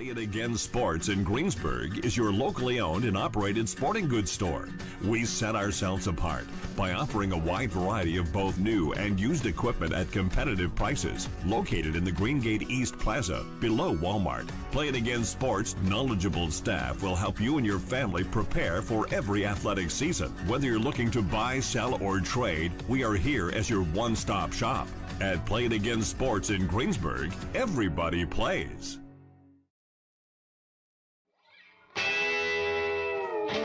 Play It Again Sports in Greensburg is your locally owned and operated sporting goods store. We set ourselves apart by offering a wide variety of both new and used equipment at competitive prices. Located in the Greengate East Plaza, below Walmart, Play It Again Sports' knowledgeable staff will help you and your family prepare for every athletic season. Whether you're looking to buy, sell, or trade, we are here as your one-stop shop. At Play It Again Sports in Greensburg, everybody plays.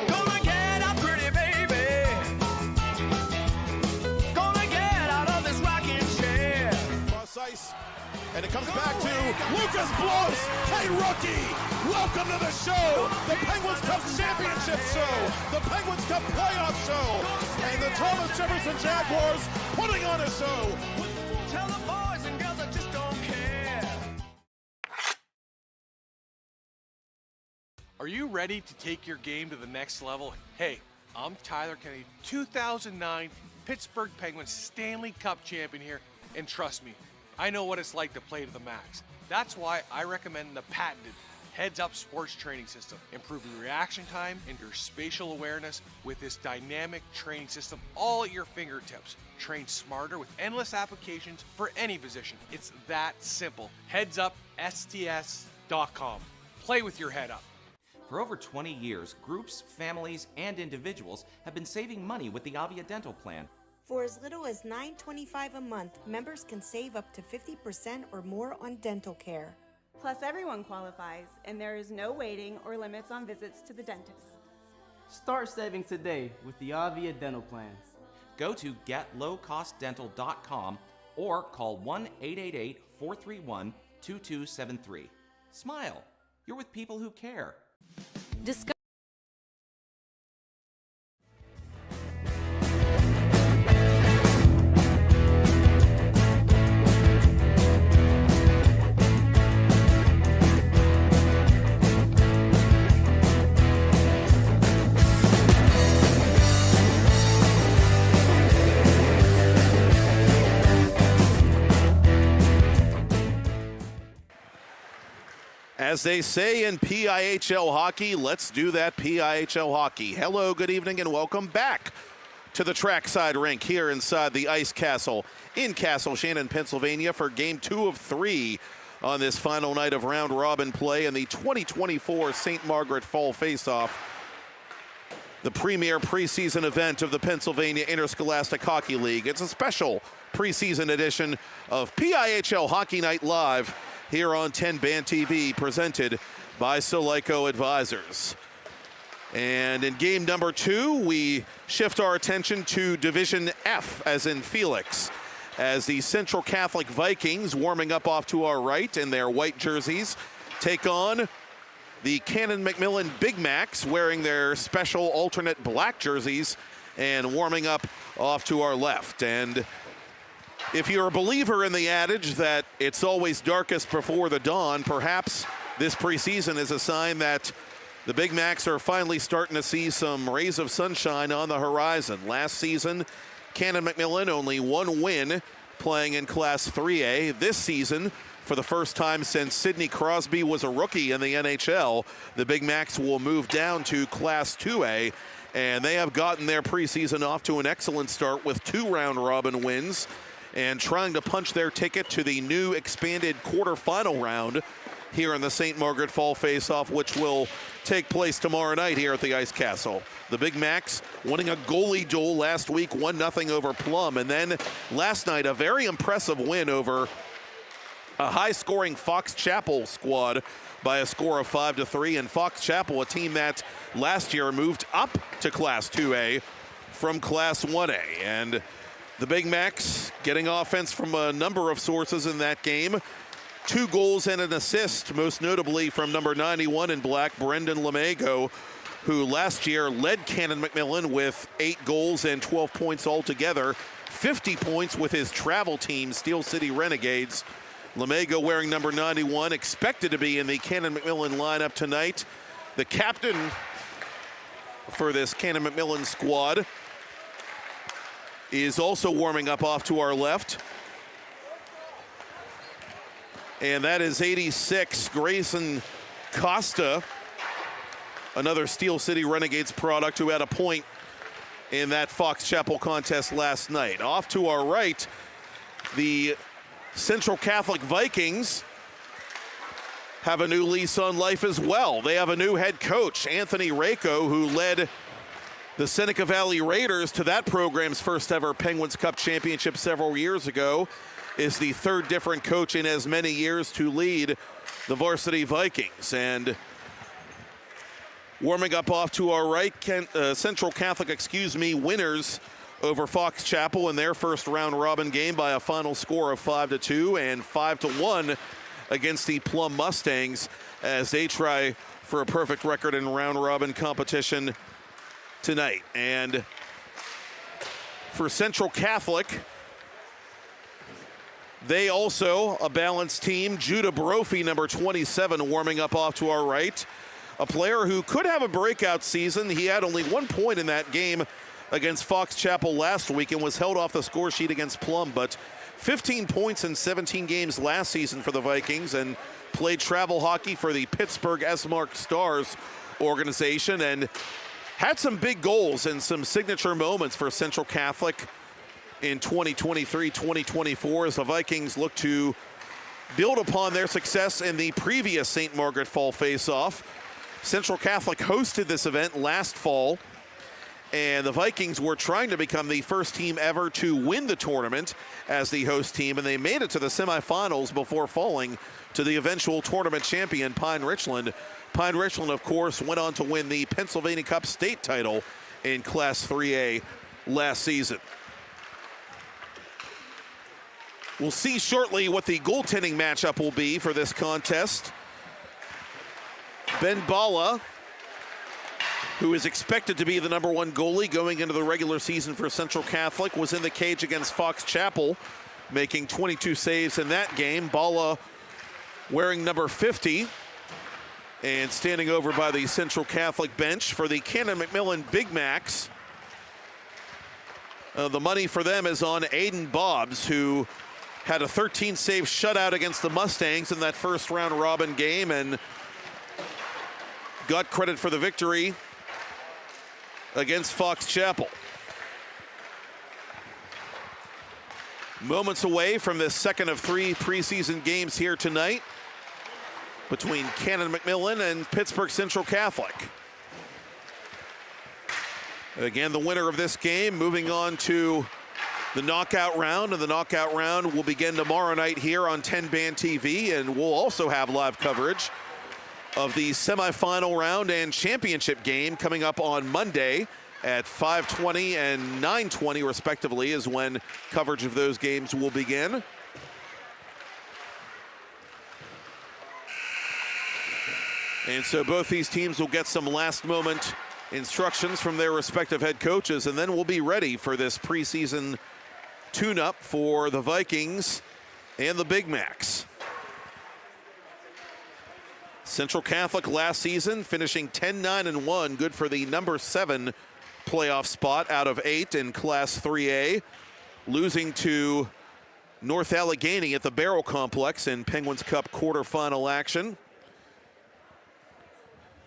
Gonna get out, pretty baby. Gonna get out of this rocking chair. Cross ice, and it comes back to Lucas Bloss. Hey, rookie, welcome to the show, the Penguins Cup Championship show, the Penguins Cup Playoff show, and the Thomas Jefferson Jaguars putting on a show. Tell the boys and girls I just don't care. Are you ready to take your game to the next level? Hey, I'm Tyler Kennedy, 2009 Pittsburgh Penguins Stanley Cup champion here, and trust me, I know what it's like to play to the max. That's why I recommend the patented Heads Up Sports Training System, improving reaction time and your spatial awareness with this dynamic training system all at your fingertips. Train smarter with endless applications for any position. It's that simple. HeadsUpSTS.com. Play with your head up. For over 20 years, groups, families, and individuals have been saving money with the Avia Dental Plan. For as little as $9.25 a month, members can save up to 50% or more on dental care. Plus, everyone qualifies, and there is no waiting or limits on visits to the dentist. Start saving today with the Avia Dental Plan. Go to getlowcostdental.com or call 1-888-431-2273. Smile. You're with people who care. Discuss As they say in PIHL hockey, let's do that PIHL hockey. Hello, good evening, and welcome back to the trackside rink here inside the Ice Castle in Castle Shannon, Pennsylvania for Game 2 of 3 on this final night of round-robin play in the 2024 St. Margaret Fall Face Off, the premier preseason event of the Pennsylvania Interscholastic Hockey League. It's a special preseason edition of PIHL Hockey Night Live here on TenbandTV, presented by Solico Advisors. And in game number 2, we shift our attention to Division F, as in Felix, as the Central Catholic Vikings, warming up off to our right in their white jerseys, take on the Canon McMillan Big Macs, wearing their special alternate black jerseys and warming up off to our left. And if you're a believer in the adage that it's always darkest before the dawn, perhaps this preseason is a sign that the Big Macs are finally starting to see some rays of sunshine on the horizon. Last season, Canon McMillan only one win playing in Class 3A. This season, for the first time since Sidney Crosby was a rookie in the NHL, the Big Macs will move down to Class 2A, and they have gotten their preseason off to an excellent start with 2 round-robin wins, and trying to punch their ticket to the new expanded quarterfinal round here in the St. Margaret Fall Face-Off, which will take place tomorrow night here at the Ice Castle. The Big Macs winning a goalie duel last week, 1-0 over Plum, and then last night a very impressive win over a high-scoring Fox Chapel squad by a score of 5-3, and Fox Chapel, a team that last year moved up to Class 2A from Class 1A. And the Big Macs getting offense from a number of sources in that game. 2 goals and an assist, most notably from number 91 in black, Brendan Lemego, who last year led Canon McMillan with 8 goals and 12 points altogether, 50 points with his travel team, Steel City Renegades. Lemego wearing number 91, expected to be in the Canon McMillan lineup tonight. The captain for this Canon McMillan squad is also warming up off to our left. And that is 86, Grayson Costa, another Steel City Renegades product who had a point in that Fox Chapel contest last night. Off to our right, the Central Catholic Vikings have a new lease on life as well. They have a new head coach, Anthony Rako, who led the Seneca Valley Raiders to that program's first ever Penguins Cup championship several years ago, is the third different coach in as many years to lead the varsity Vikings. And warming up off to our right, Central Catholic, winners over Fox Chapel in their first round robin game by a final score of 5-2 and 5-1 against the Plum Mustangs as they try for a perfect record in round robin competition tonight. And for Central Catholic, they also a balanced team. Judah Brophy, number 27, warming up off to our right. A player who could have a breakout season. He had only 1 point in that game against Fox Chapel last week and was held off the score sheet against Plum, but 15 points in 17 games last season for the Vikings, and played travel hockey for the Pittsburgh S-Mark Stars organization, and had some big goals and some signature moments for Central Catholic in 2023-2024 as the Vikings look to build upon their success in the previous St. Margaret Fall Face Off. Central Catholic hosted this event last fall, and the Vikings were trying to become the first team ever to win the tournament as the host team, and they made it to the semifinals before falling to the eventual tournament champion, Pine Richland. Pine Richland, of course, went on to win the Pennsylvania Cup state title in Class 3A last season. We'll see shortly what the goaltending matchup will be for this contest. Ben Bala, who is expected to be the #1 goalie going into the regular season for Central Catholic, was in the cage against Fox Chapel, making 22 saves in that game. Bala wearing number 50 and standing over by the Central Catholic bench. For the Canon McMillan Big Macs, the money for them is on Aiden Bobbs, who had a 13-save shutout against the Mustangs in that first round robin game and got credit for the victory against Fox Chapel. Moments away from the second of 3 preseason games here tonight between Canon McMillan and Pittsburgh Central Catholic. Again, the winner of this game moving on to the knockout round, and the knockout round will begin tomorrow night here on TenbandTV, and we'll also have live coverage of the semifinal round and championship game coming up on Monday at 5:20 and 9:20 respectively is when coverage of those games will begin. And so both these teams will get some last moment instructions from their respective head coaches, and then we'll be ready for this preseason tune-up for the Vikings and the Big Macs. Central Catholic last season finishing 10-9-1, good for the #7 playoff spot out of 8 in Class 3A, losing to North Allegheny at the Barrel Complex in Penguins Cup quarterfinal action.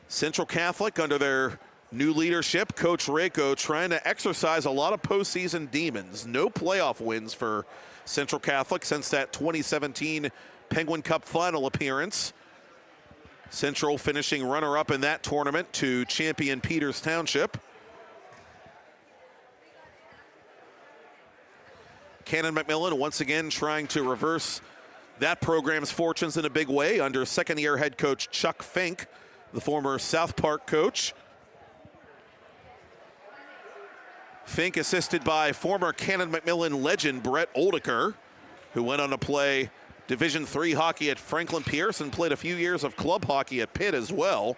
Central Catholic, under their new leadership, Coach Rako, trying to exercise a lot of postseason demons. No playoff wins for Central Catholic since that 2017 Penguin Cup final appearance. Central finishing runner-up in that tournament to champion Peters Township. Canon McMillan once again trying to reverse that program's fortunes in a big way under second-year head coach Chuck Fink, the former South Park coach. Fink assisted by former Canon McMillan legend Brett Oldiker, who went on to play Division III hockey at Franklin Pierce and played a few years of club hockey at Pitt as well.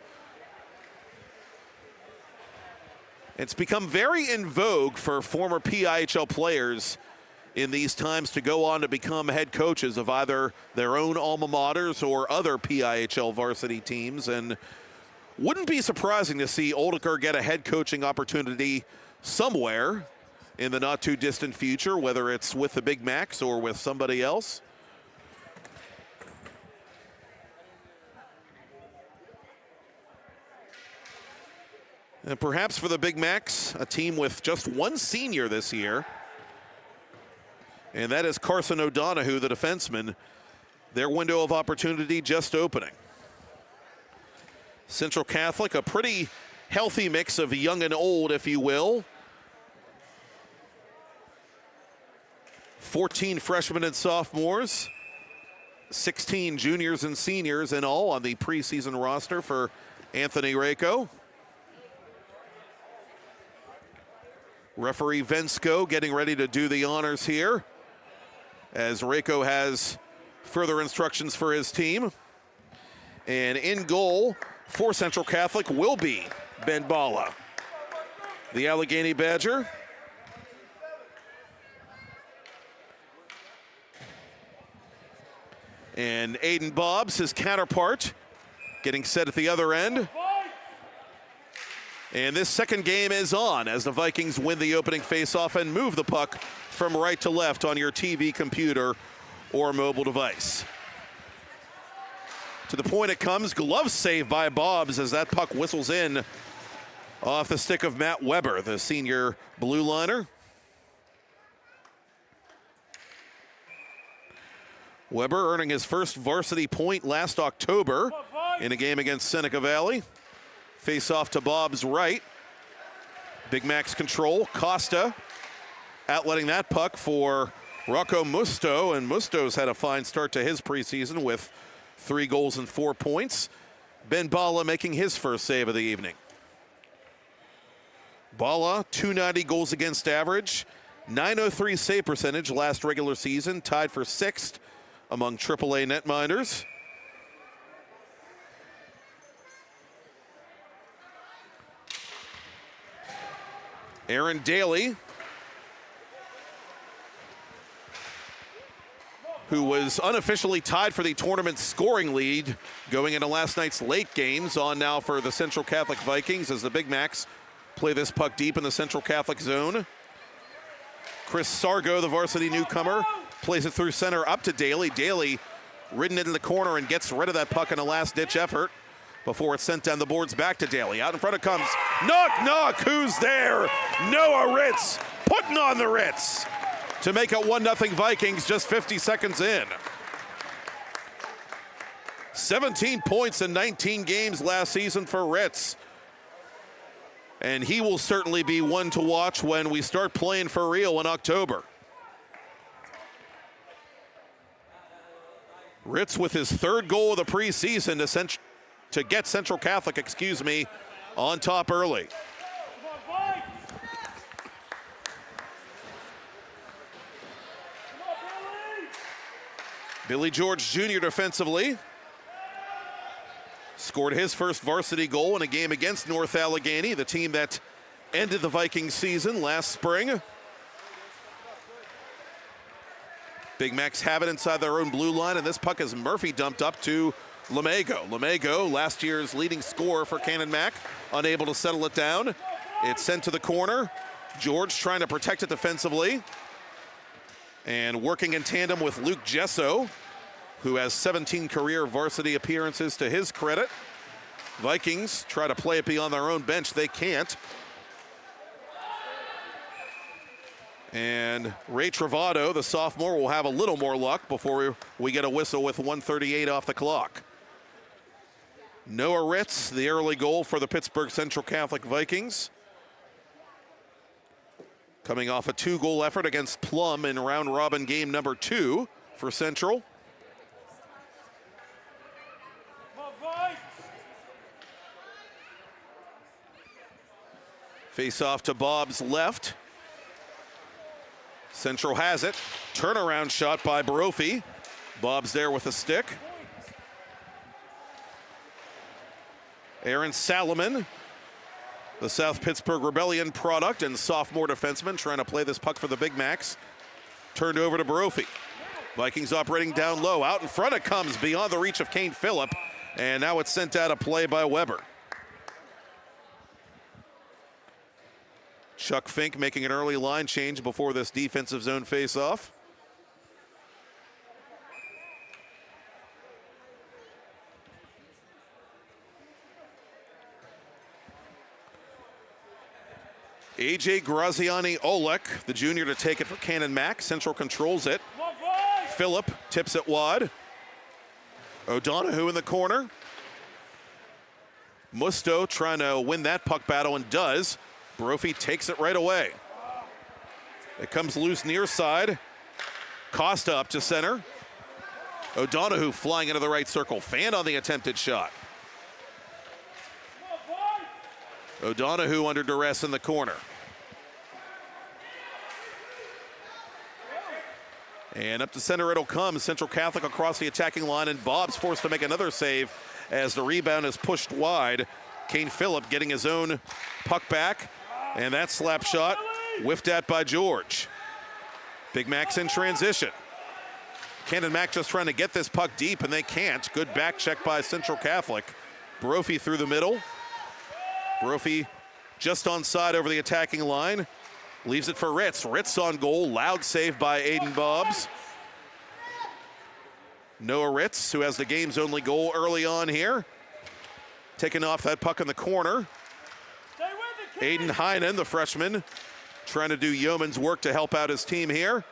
It's become very in vogue for former PIHL players in these times to go on to become head coaches of either their own alma maters or other PIHL varsity teams, and wouldn't be surprising to see Oldiker get a head coaching opportunity somewhere in the not too distant future, whether it's with the Big Macs or with somebody else. And perhaps for the Big Macs, a team with just one senior this year, and that is Carson O'Donohue, the defenseman. Their window of opportunity just opening. Central Catholic, a pretty healthy mix of young and old, if you will. 14 freshmen and sophomores, 16 juniors and seniors in all on the preseason roster for Anthony Rako. Referee Vensko getting ready to do the honors here, as Rako has further instructions for his team. And in goal for Central Catholic will be Ben Bala, the Allegheny Badger. And Aiden Bobbs, his counterpart, getting set at the other end. And this second game is on as the Vikings win the opening faceoff and move the puck from right to left on your TV, computer, or mobile device. To the point it comes, glove save by Bobbs as that puck whistles in off the stick of Matt Weber, the senior blue liner. Weber earning his first varsity point last October in a game against Seneca Valley. Face off to Bobbs' right. Big Max control. Costa outletting that puck for Rocco Musto, and Musto's had a fine start to his preseason with 3 goals and 4 points. Ben Bala making his first save of the evening. Bala, 290 goals against average, 903 save percentage last regular season, tied for 6th among AAA netminders. Aaron Daly, who was unofficially tied for the tournament scoring lead going into last night's late games, on now for the Central Catholic Vikings as the Big Macs play this puck deep in the Central Catholic zone. Chris Sargo, the varsity newcomer, plays it through center up to Daly. Daly ridden into the corner and gets rid of that puck in a last-ditch effort before it's sent down the boards back to Daly. Out in front it comes. Knock, knock, who's there? Noah Ritz putting on the Ritz to make it 1-0 Vikings just 50 seconds in. 17 points in 19 games last season for Ritz. And he will certainly be one to watch when we start playing for real in October. Ritz with his 3rd goal of the preseason to get Central Catholic, on top early. Billy George Jr. defensively scored his first varsity goal in a game against North Allegheny, the team that ended the Vikings season last spring. Big Macs have it inside their own blue line, and this puck is Murphy dumped up to Lamego. Lamego, last year's leading scorer for Canon Mac, unable to settle it down. It's sent to the corner. George trying to protect it defensively. And working in tandem with Luke Gesso, who has 17 career varsity appearances to his credit. Vikings try to play it beyond their own bench. They can't. And Ray Travado, the sophomore, will have a little more luck before we get a whistle with 1:38 off the clock. Noah Ritz, the early goal for the Pittsburgh Central Catholic Vikings. Coming off a 2-goal effort against Plum in round robin game number 2 for Central. Face off to Bobbs' left. Central has it. Turnaround shot by Brophy. Bobbs there with a stick. Aaron Salomon, the South Pittsburgh Rebellion product and sophomore defenseman, trying to play this puck for the Big Macs. Turned over to Brophy. Vikings operating down low. Out in front it comes, beyond the reach of Kane Phillip. And now it's sent out of play by Weber. Chuck Fink making an early line change before this defensive zone face-off. A.J. Graziani-Olek, the junior, to take it for Canon Mac. Central controls it. Phillip tips it wide. O'Donoghue in the corner. Musto trying to win that puck battle and does. Brophy takes it right away. It comes loose near side. Costa up to center. O'Donoghue flying into the right circle. Fan on the attempted shot. O'Donoghue under duress in the corner. And up to center it'll come. Central Catholic across the attacking line, and Bob's forced to make another save as the rebound is pushed wide. Kane Phillip getting his own puck back, and that slap shot whiffed at by George. Big Mac's in transition. Canon Mac just trying to get this puck deep, and they can't. Good back check by Central Catholic. Brophy through the middle. Brophy just onside over the attacking line. Leaves it for Ritz. Ritz on goal. Loud save by Aiden Bobbs. Noah Ritz, who has the game's only goal early on here. Taking off that puck in the corner. Aiden Heinen, the freshman, trying to do yeoman's work to help out his team here.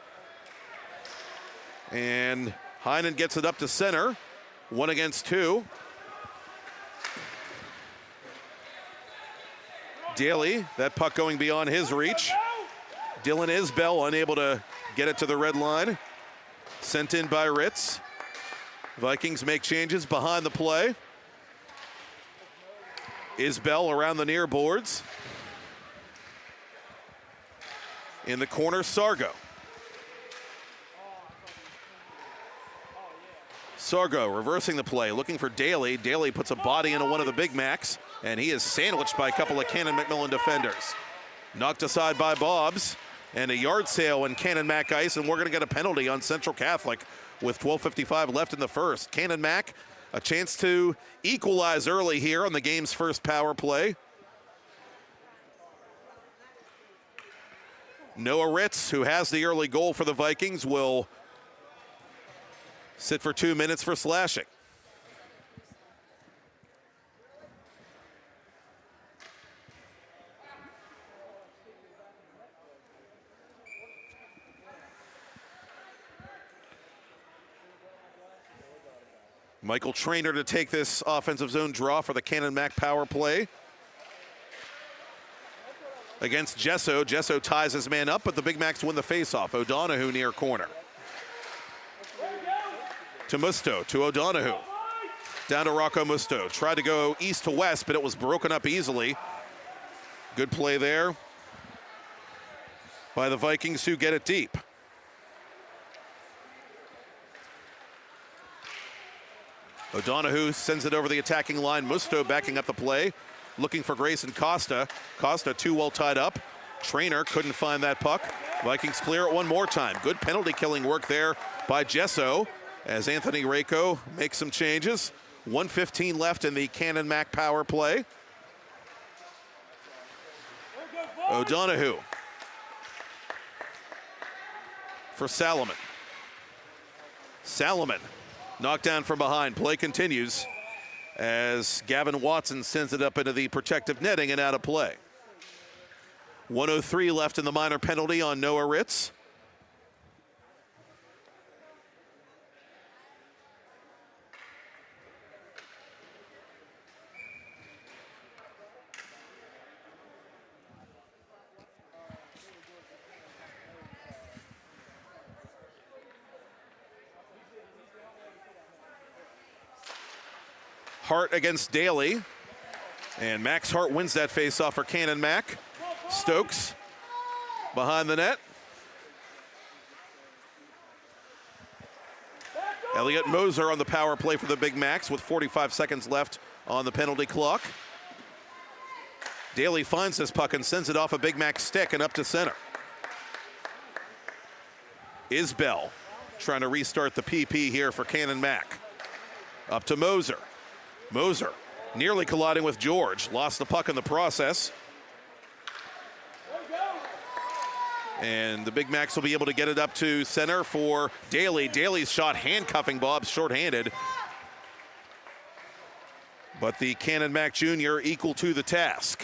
And Heinen gets it up to center. 1 against 2. Daly, that puck going beyond his reach. Dylan Isbell unable to get it to the red line. Sent in by Ritz. Vikings make changes behind the play. Isbell around the near boards. In the corner, Sargo. Sargo reversing the play, looking for Daly. Daly puts a body into one of the Big Macs, and he is sandwiched by a couple of Canon McMillan defenders. Knocked aside by Bobbs, and a yard sale in Canon Mac ice, and we're going to get a penalty on Central Catholic with 12:55 left in the first. Canon Mac, a chance to equalize early here on the game's first power play. Noah Ritz, who has the early goal for the Vikings, will sit for 2 minutes for slashing. Michael Trainer to take this offensive zone draw for the Canon Mac power play. Against Gesso. Gesso ties his man up, but the Big Macs win the faceoff. O'Donoghue near corner. To Musto, to O'Donoghue. Down to Rocco Musto. Tried to go east to west, but it was broken up easily. Good play there by the Vikings, who get it deep. O'Donoghue sends it over the attacking line. Musto backing up the play, looking for Grayson Costa. Costa too well tied up. Trainer couldn't find that puck. Vikings clear it one more time. Good penalty killing work there by Gesso as Anthony Rako makes some changes. 1:15 left in the Canon Mac power play. O'Donoghue for Salomon. Salomon knocked down from behind. Play continues as Gavin Watson sends it up into the protective netting and out of play. 1:03 left in the minor penalty on Noah Ritz. Hart against Daly. And Max Hart wins that faceoff for Canon Mac. Stokes behind the net. Elliot Moser on the power play for the Big Macs with 45 seconds left on the penalty clock. Daly finds this puck and sends it off a Big Mac stick and up to center. Isbell trying to restart the PP here for Canon Mac. Up to Moser. Moser nearly colliding with George. Lost the puck in the process. And the Big Macs will be able to get it up to center for Daly. Daly's shot handcuffing Bob shorthanded. But the Canon Mac Jr. equal to the task.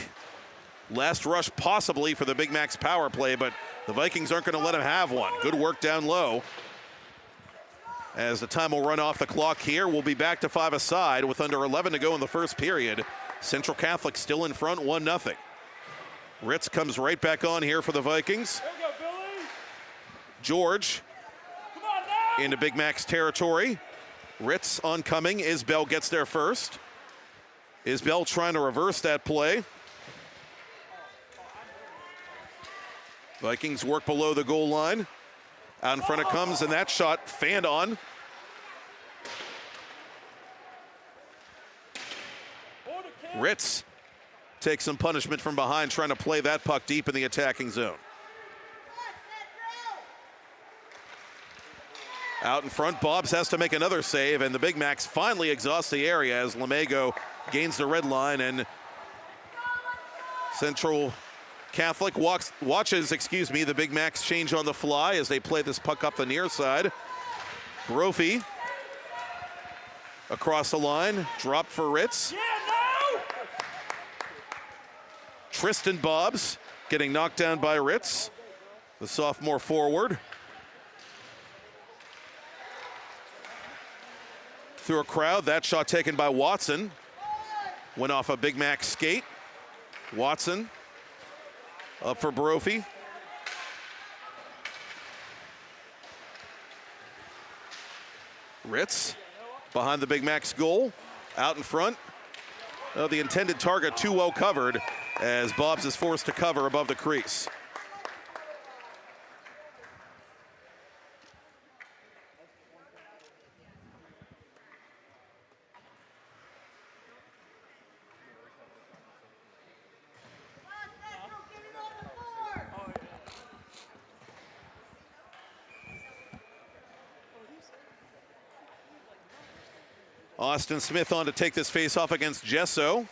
Last rush possibly for the Big Mac's power play, but the Vikings aren't going to let him have one. Good work down low. As the time will run off the clock here, we'll be back to 5-a-side with under 11 to go in the first period. Central Catholic still in front, 1-0. Ritz comes right back on here for the Vikings. George into Big Mac's territory. Ritz oncoming. Isbell gets there first. Isbell trying to reverse that play. Vikings work below the goal line. Out in front it comes, and that shot fanned on. Ritz takes some punishment from behind, trying to play that puck deep in the attacking zone. Out in front, Bobbs has to make another save, and the Big Macs finally exhaust the area as Lamego gains the red line, and Central Catholic watches the Big Macs change on the fly as they play this puck up the near side. Brophy across the line, drop for Ritz. Tristan Bobbs getting knocked down by Ritz, the sophomore forward. Through a crowd, that shot taken by Watson. Went off a Big Mac skate. Watson up for Brophy. Ritz behind the Big Mac's goal. Out in front. The intended target too well covered as Bobbs is forced to cover above the crease. Austin Smith on to take this face-off against Gesso.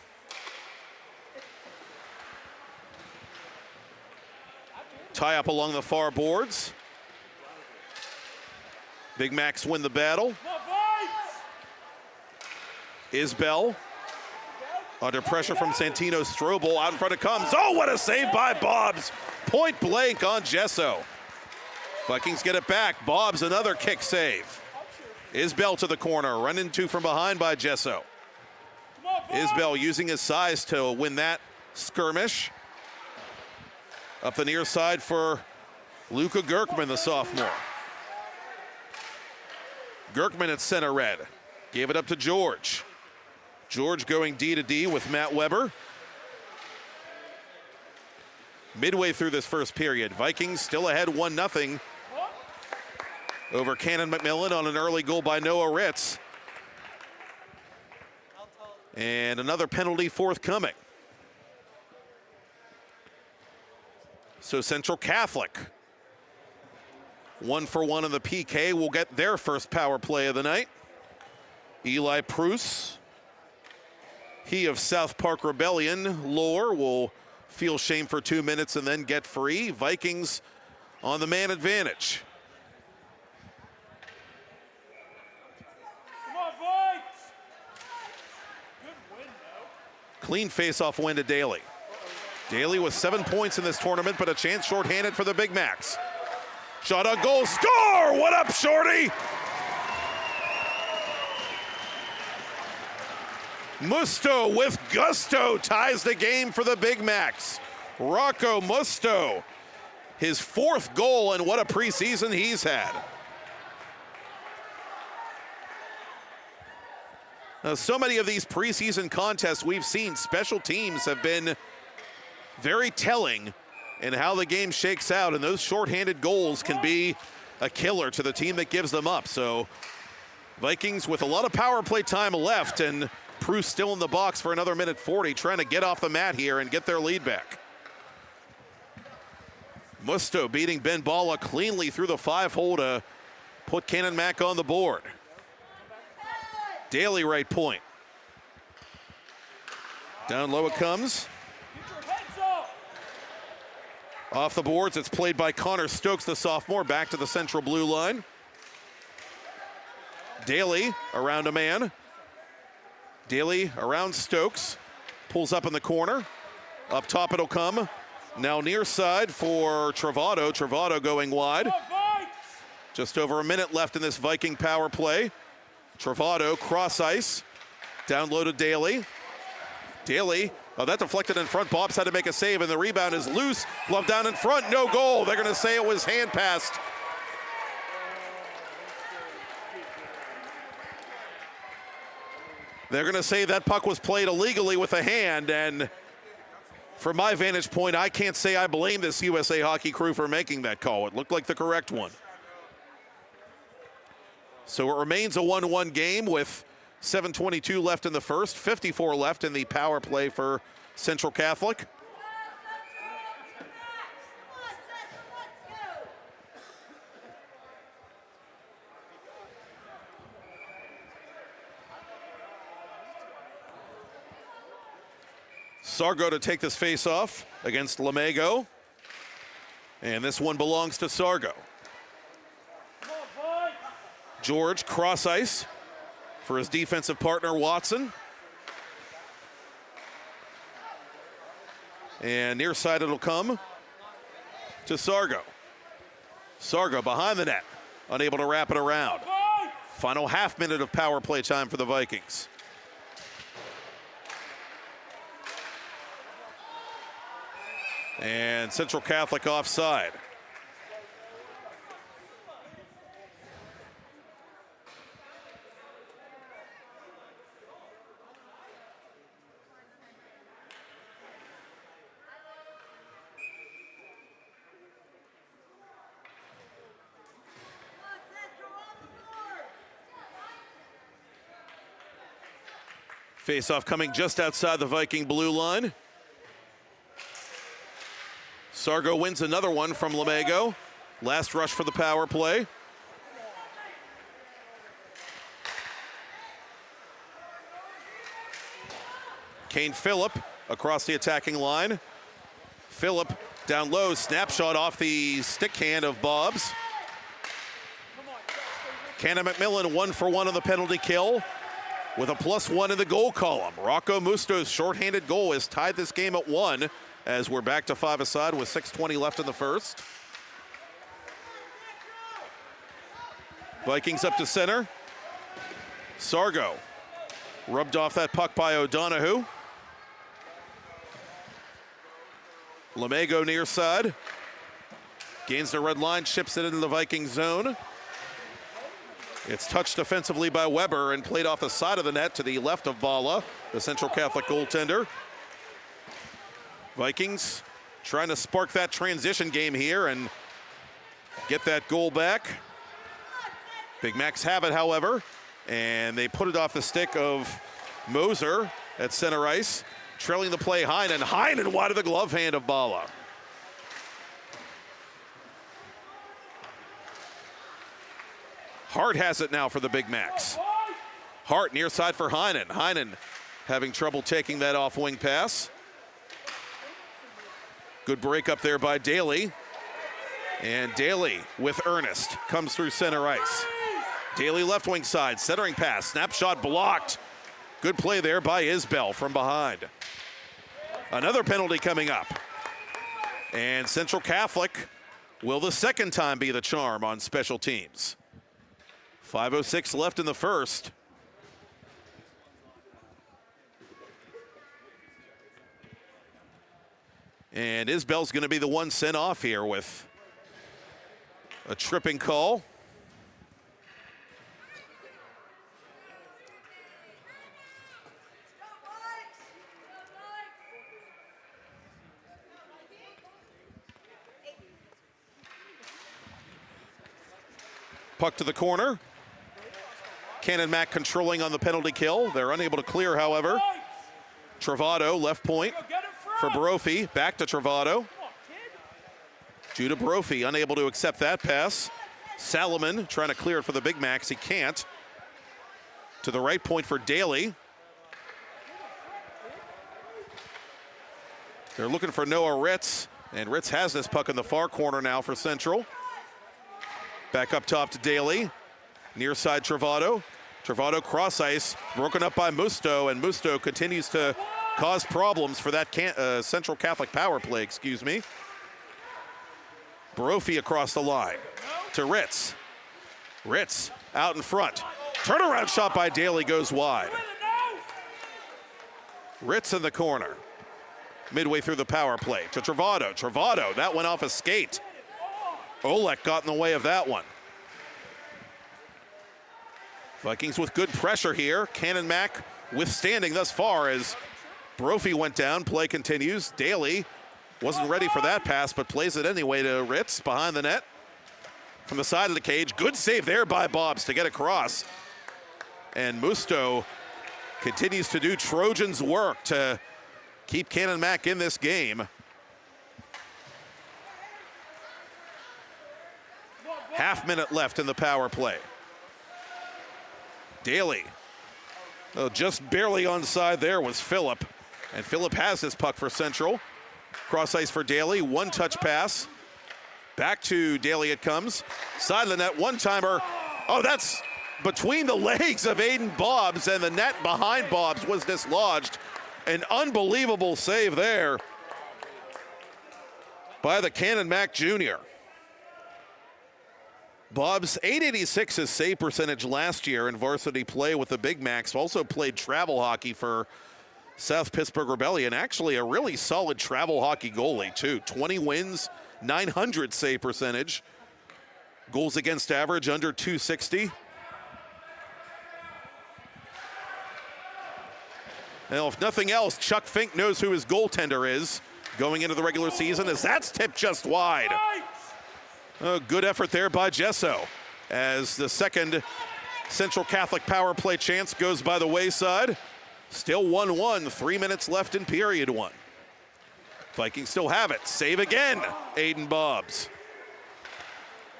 Tie up along the far boards. Big Macs win the battle. Isbell under pressure from Santino Strobel. Out in front it comes. Oh, what a save by Bobbs. Point blank on Gesso. Vikings get it back. Bobbs another kick save. Isbell to the corner, run into from behind by Gesso. Isbell using his size to win that skirmish. Up the near side for Luka Gerkman, the sophomore. Gerkman at center red. Gave it up to George. George going D to D with Matt Weber. Midway through this first period, Vikings still ahead 1-0 over Canon McMillan on an early goal by Noah Ritz. And another penalty forthcoming. So Central Catholic, 1-for-1 in the PK, will get their first power play of the night. Eli Pruce, he of South Park Rebellion lore, will feel shame for 2 minutes and then get free. Vikings on the man advantage. Clean face-off win to Daly. Daly with 7 points in this tournament, but a chance shorthanded for the Big Macs. Shot on goal, score! What up, Shorty? Musto with gusto ties the game for the Big Macs. Rocco Musto, his 4th goal, and what a preseason he's had. Now, so many of these preseason contests we've seen, special teams have been very telling in how the game shakes out, and those shorthanded goals can be a killer to the team that gives them up. So Vikings with a lot of power play time left, and Pruce still in the box for another minute 40, trying to get off the mat here and get their lead back. Musto beating Ben Balla cleanly through the 5-hole to put Canon Mac on the board. Daly right point. Down low it comes. Off the boards, it's played by Connor Stokes, the sophomore, back to the central blue line. Daly around a man. Daly around Stokes. Pulls up in the corner. Up top it'll come. Now near side for Travado. Travado going wide. Just over a minute left in this Viking power play. Travado cross ice. Down low to Daly. Daly, oh, that deflected in front. Bob's had to make a save, and the rebound is loose. Glove down in front, no goal. They're going to say it was hand passed. They're going to say that puck was played illegally with a hand, and from my vantage point, I can't say I blame this USA Hockey crew for making that call. It looked like the correct one. So it remains a 1-1 game with 7:22 left in the first, 54 left in the power play for Central Catholic. Sargo to take this face-off against Lamego. And this one belongs to Sargo. George cross ice for his defensive partner, Watson. And near side it'll come to Sargo. Sargo behind the net, unable to wrap it around. Final half minute of power play time for the Vikings. And Central Catholic offside. Face-off coming just outside the Viking blue line. Sargo wins another one from Lamego. Last rush for the power play. Kane Phillip across the attacking line. Phillip down low, snapshot off the stick hand of Bob's. Cannon McMillan 1-for-1 on the penalty kill with a +1 in the goal column. Rocco Musto's shorthanded goal has tied this game at 1 as we're back to 5-a-side with 6:20 left in the first. Vikings up to center. Sargo rubbed off that puck by O'Donoghue. Lamego near side. Gains the red line, ships it into the Viking zone. It's touched defensively by Weber and played off the side of the net to the left of Bala, the Central Catholic goaltender. Vikings trying to spark that transition game here and get that goal back. Big Macs have it, however, and they put it off the stick of Moser at center ice. Trailing the play, Heinen. Heinen wide of the glove hand of Bala. Hart has it now for the Big Macs. Hart near side for Heinen. Heinen having trouble taking that off wing pass. Good break up there by Daly. And Daly with Ernest comes through center ice. Daly left wing side, centering pass, snapshot blocked. Good play there by Isbell from behind. Another penalty coming up. And Central Catholic will the second time be the charm on special teams. 5:06 left in the first. And Isbell's going to be the one sent off here with a tripping call. Puck to the corner. Cannon Mac controlling on the penalty kill. They're unable to clear, however. Travado, left point for Brophy. Back to Travado. Judah Brophy unable to accept that pass. Salomon trying to clear it for the Big Macs. He can't. To the right point for Daly. They're looking for Noah Ritz. And Ritz has this puck in the far corner now for Central. Back up top to Daly. Near side Travado. Travado cross ice, broken up by Musto, and Musto continues to caused problems for that Central Catholic power play, excuse me. Brophy across the line to Ritz. Ritz out in front. Turnaround shot by Daly goes wide. Ritz in the corner. Midway through the power play to Travado. Travado, that went off a skate. Olek got in the way of that one. Vikings with good pressure here. Canon Mac withstanding thus far as Brophy went down. Play continues. Daly wasn't ready for that pass, but plays it anyway to Ritz behind the net. From the side of the cage. Good save there by Bobbs to get across. And Musto continues to do Trojans work to keep Canon Mac in this game. Half minute left in the power play. Daly, just barely onside there was Phillip. And Phillip has his puck for Central. Cross ice for Daly, one touch pass. Back to Daly it comes. Side of the net, one-timer. Oh, that's between the legs of Aiden Bobbs, and the net behind Bobbs was dislodged. An unbelievable save there by the Canon Mac Jr. Bobbs, .886 his save percentage last year in varsity play with the Big Macs. Also played travel hockey for South Pittsburgh Rebellion. Actually a really solid travel hockey goalie too. 20 wins, 900 save percentage. Goals against average under 260. Now, if nothing else, Chuck Fink knows who his goaltender is going into the regular season, as that's tipped just wide. Oh, good effort there by Gesso as the second Central Catholic power play chance goes by the wayside. Still 1-1, 3 minutes left in period one. Vikings still have it. Save again, Aiden Bobbs.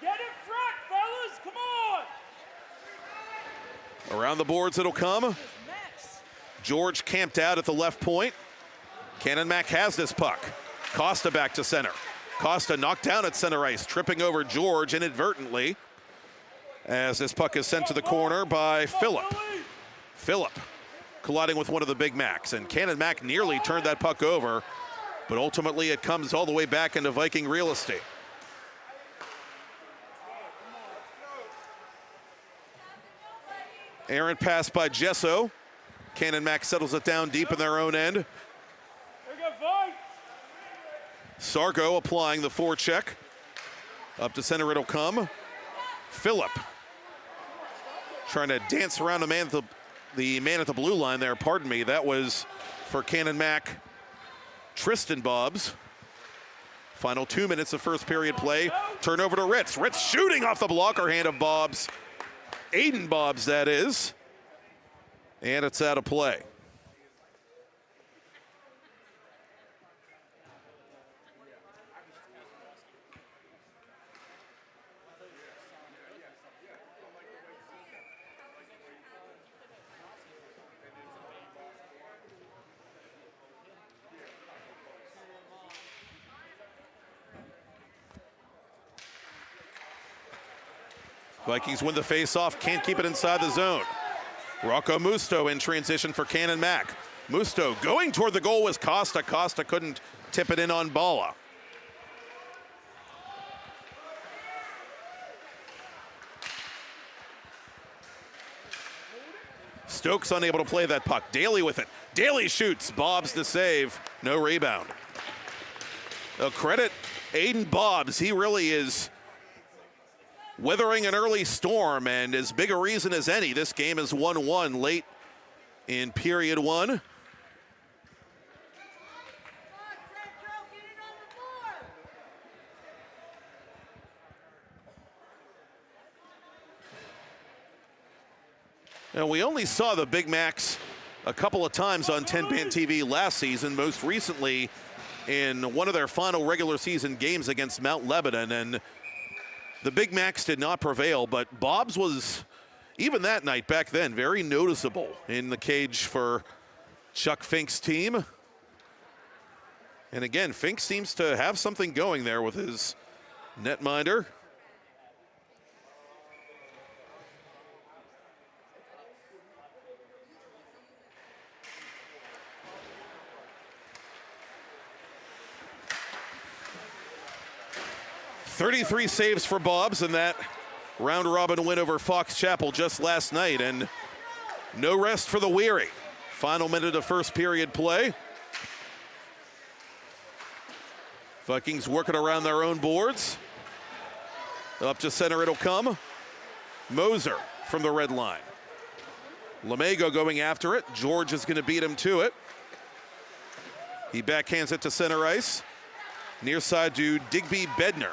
Get in front, fellas, come on! Around the boards it'll come. George camped out at the left point. Canon Mac has this puck. Costa back to center. Costa knocked down at center ice, tripping over George inadvertently as this puck is sent to the corner by Phillip. Phillip colliding with one of the Big Macs, and Canon Mac nearly turned that puck over, but ultimately it comes all the way back into Viking real estate. Errant pass by Gesso. Canon Mac settles it down deep in their own end. Sargo applying the forecheck. Up to center it'll come. Phillip trying to dance around the man at the blue line there. Pardon me. That was for Canon Mac. Tristan Bobbs. Final 2 minutes of first period play. Turnover to Ritz. Ritz shooting off the blocker hand of Bobbs. Aiden Bobbs, that is. And it's out of play. Vikings win the face-off, can't keep it inside the zone. Rocco Musto in transition for Canon Mac. Musto going toward the goal was Costa. Costa couldn't tip it in on Bala. Stokes unable to play that puck. Daly with it. Daly shoots. Bobbs the save. No rebound. A credit Aiden Bobbs. He really is weathering an early storm, and as big a reason as any, this game is 1-1 late in period one. Now, we only saw the Big Macs a couple of times on TenbandTV last season, most recently in one of their final regular season games against Mount Lebanon, and the Big Macs did not prevail, but Bobbs was, even that night back then, very noticeable in the cage for Chuck Fink's team. And again, Fink seems to have something going there with his netminder. 33 saves for Bobs in that round-robin win over Fox Chapel just last night, and no rest for the weary. Final minute of first period play. Vikings working around their own boards. Up to center it'll come. Moser from the red line. Lamego going after it. George is going to beat him to it. He backhands it to center ice. Near side to Digby Bednar.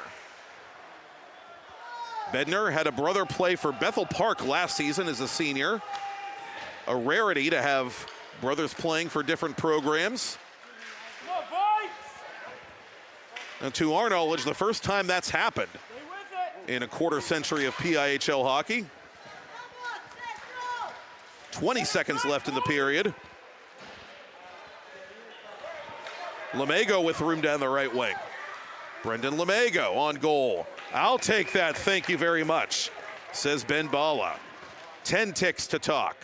Bednar had a brother play for Bethel Park last season as a senior. A rarity to have brothers playing for different programs. And to our knowledge, the first time that's happened in a quarter century of PIHL hockey. 20 seconds left in the period. Lamego with room down the right wing. Brendan Lamego on goal. I'll take that, thank you very much, says Ben Bala. 10 ticks to talk.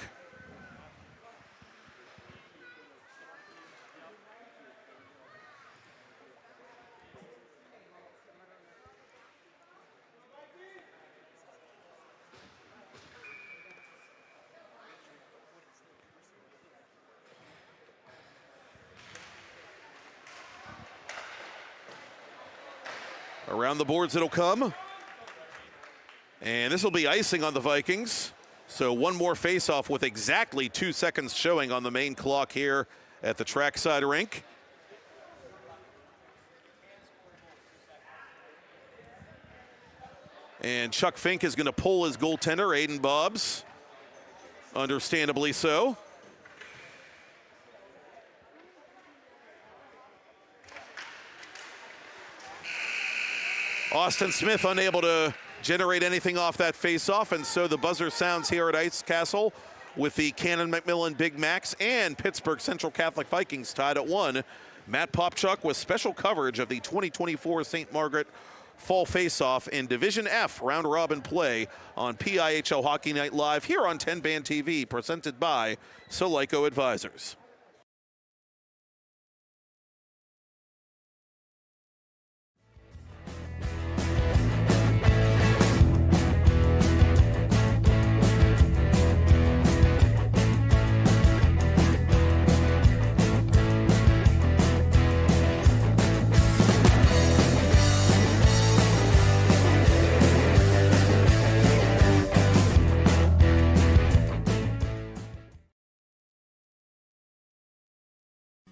Around the boards it'll come. And this will be icing on the Vikings. So one more face-off with exactly 2 seconds showing on the main clock here at the trackside rink. And Chuck Fink is going to pull his goaltender, Aiden Bobs. Understandably so. Austin Smith unable to generate anything off that face-off, and so the buzzer sounds here at Ice Castle with the Canon McMillan Big Macs and Pittsburgh Central Catholic Vikings tied at 1. Matt Popchock with special coverage of the 2024 St. Margaret Fall Face Off in Division F round-robin play on PIHL Hockey Night Live here on TenbandTV, presented by Solico Advisors.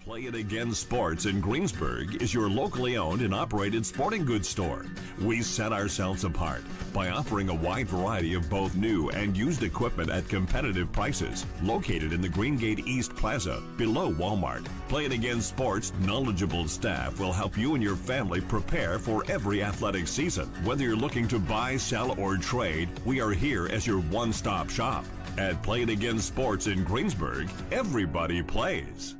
Play It Again Sports in Greensburg is your locally owned and operated sporting goods store. We set ourselves apart by offering a wide variety of both new and used equipment at competitive prices. Located in the Greengate East Plaza, below Walmart, Play It Again Sports' knowledgeable staff will help you and your family prepare for every athletic season. Whether you're looking to buy, sell, or trade, we are here as your one-stop shop. At Play It Again Sports in Greensburg, everybody plays.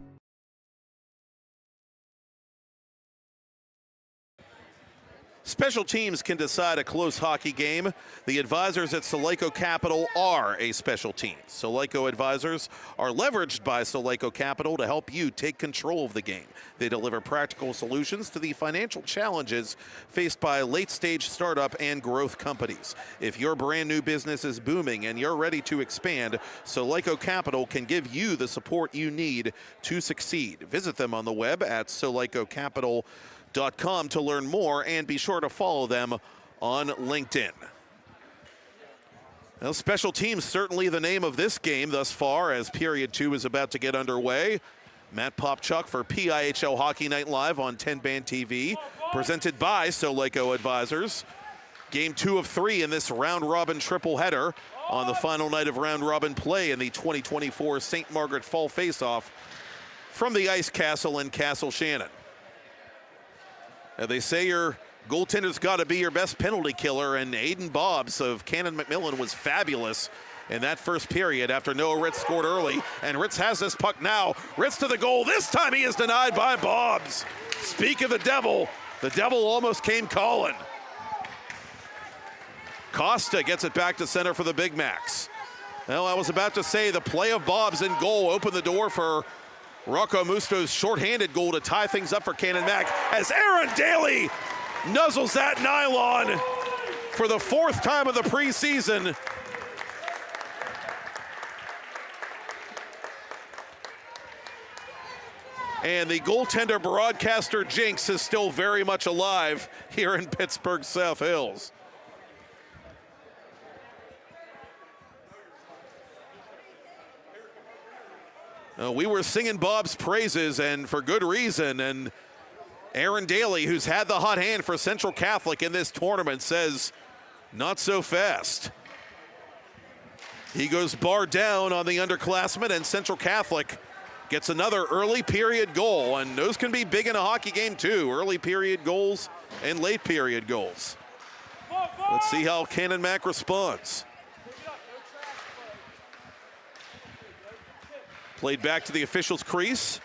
Special teams can decide a close hockey game. The advisors at Solico Capital are a special team. Solico advisors are leveraged by Solico Capital to help you take control of the game. They deliver practical solutions to the financial challenges faced by late-stage startup and growth companies. If your brand new business is booming and you're ready to expand, Solico Capital can give you the support you need to succeed. Visit them on the web at solicocapital.com to learn more, and be sure to follow them on LinkedIn. Well, special teams certainly the name of this game thus far as period 2 is about to get underway. Matt Popchock for PIHL Hockey Night Live on TenbandTV, presented by Solico Advisors. Game 2 of 3 in this round-robin triple header on the final night of round-robin play in the 2024 St. Margaret Fall Face Off from the Ice Castle in Castle Shannon. They say your goaltender's got to be your best penalty killer, and Aiden Bobs of Canon McMillan was fabulous in that first period after Noah Ritz scored early. And Ritz has this puck now. Ritz to the goal. This time he is denied by Bobs. Speak of the devil almost came calling. Costa gets it back to center for the Big Macs. Well, I was about to say the play of Bobs in goal opened the door for Rocco Musto's shorthanded goal to tie things up for Canon Mac as Aaron Daly nuzzles that nylon for the 4th time of the preseason. And the goaltender broadcaster jinx is still very much alive here in Pittsburgh South Hills. We were singing Bob's praises, and for good reason. And Aaron Daly, who's had the hot hand for Central Catholic in this tournament, says, not so fast. He goes bar down on the underclassmen, and Central Catholic gets another early period goal, and those can be big in a hockey game too. Early period goals and late period goals. Let's see how Canon Mac responds. Played back to the official's crease.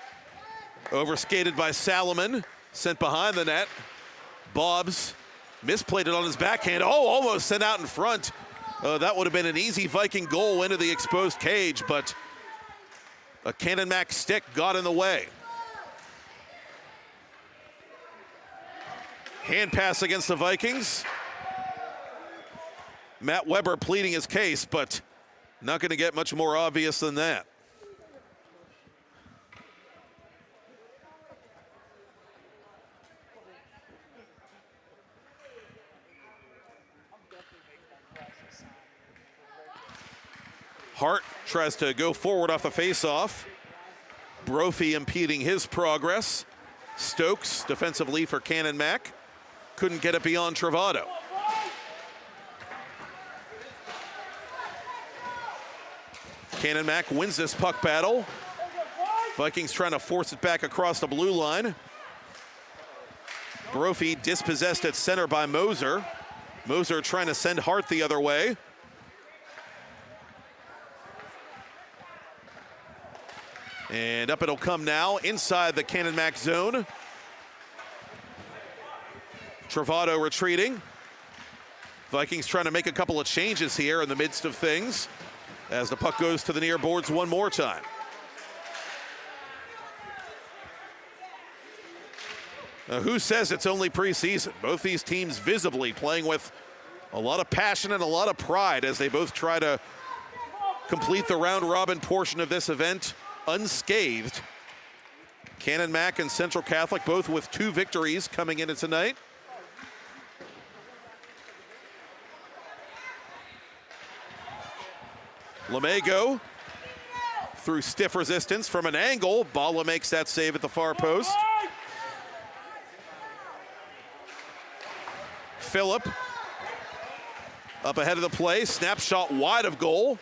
Overskated by Salomon. Sent behind the net. Bobs misplayed it on his backhand. Oh, almost sent out in front. That would have been an easy Viking goal into the exposed cage, but a Canon Mac stick got in the way. Hand pass against the Vikings. Matt Weber pleading his case, but not going to get much more obvious than that. Hart tries to go forward off the face-off. Brophy impeding his progress. Stokes, defensively for Canon Mac, couldn't get it beyond Travado. Canon Mac wins this puck battle. Vikings trying to force it back across the blue line. Brophy dispossessed at center by Moser. Moser trying to send Hart the other way. And up it'll come now inside the Canon Mac zone. Travado retreating. Vikings trying to make a couple of changes here in the midst of things as the puck goes to the near boards one more time. Now, who says it's only preseason? Both these teams visibly playing with a lot of passion and a lot of pride as they both try to complete the round robin portion of this event unscathed. Canon Mac and Central Catholic both with 2 victories coming into tonight. Lemego through stiff resistance from an angle. Bala makes that save at the far post. Phillip up ahead of the play. Snapshot wide of goal.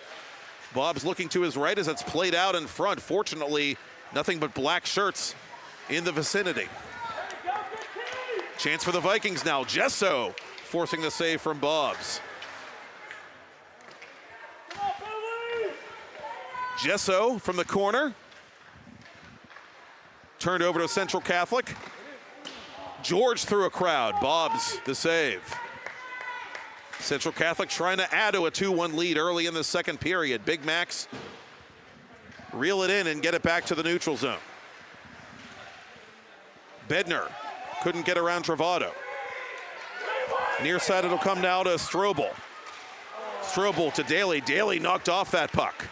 Bob's looking to his right as it's played out in front. Fortunately, nothing but black shirts in the vicinity. Chance for the Vikings now. Gesso forcing the save from Bob's. Gesso from the corner. Turned over to Central Catholic. George through a crowd. Bob's the save. Central Catholic trying to add to a 2-1 lead early in the second period. Big Macs reel it in and get it back to the neutral zone. Bednar couldn't get around Travado. Near side it'll come now to Strobel. Strobel to Daly. Daly knocked off that puck.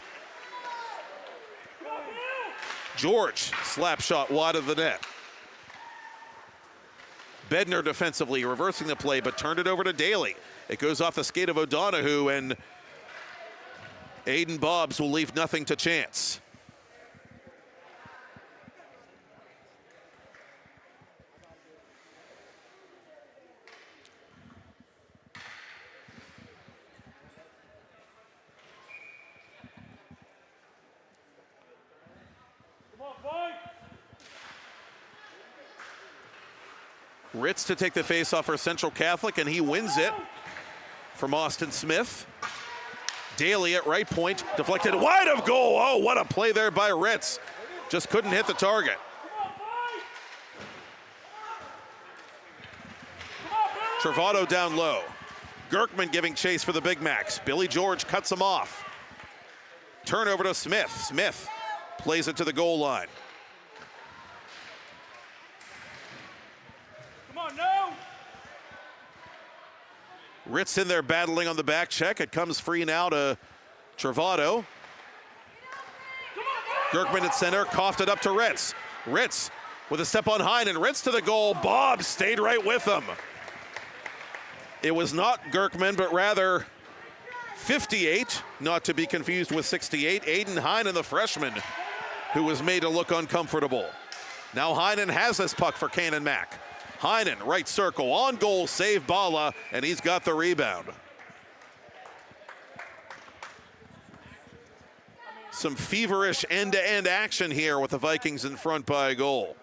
George slap shot wide of the net. Bednar defensively reversing the play, but turned it over to Daly. It goes off the skate of O'Donoghue, and Aiden Bobs will leave nothing to chance. Ritz to take the face-off for Central Catholic, and he wins it from Austin Smith. Daly at right point, deflected wide of goal. Oh, what a play there by Ritz. Just couldn't hit the target. Travado down low. Gerkman giving chase for the Big Macs. Billy George cuts him off. Turnover to Smith. Smith plays it to the goal line. Ritz in there battling on the back check. It comes free now to Travado. Gerkman at center, coughed it up to Ritz. Ritz with a step on Heinen. Ritz to the goal. Bob stayed right with him. It was not Gerkman, but rather 58, not to be confused with 68. Aiden Heinen, the freshman, who was made to look uncomfortable. Now Heinen has this puck for Canon Mac. Heinen, right circle, on goal, save Bala, and he's got the rebound. Some feverish end-to-end action here with the Vikings in front by a goal.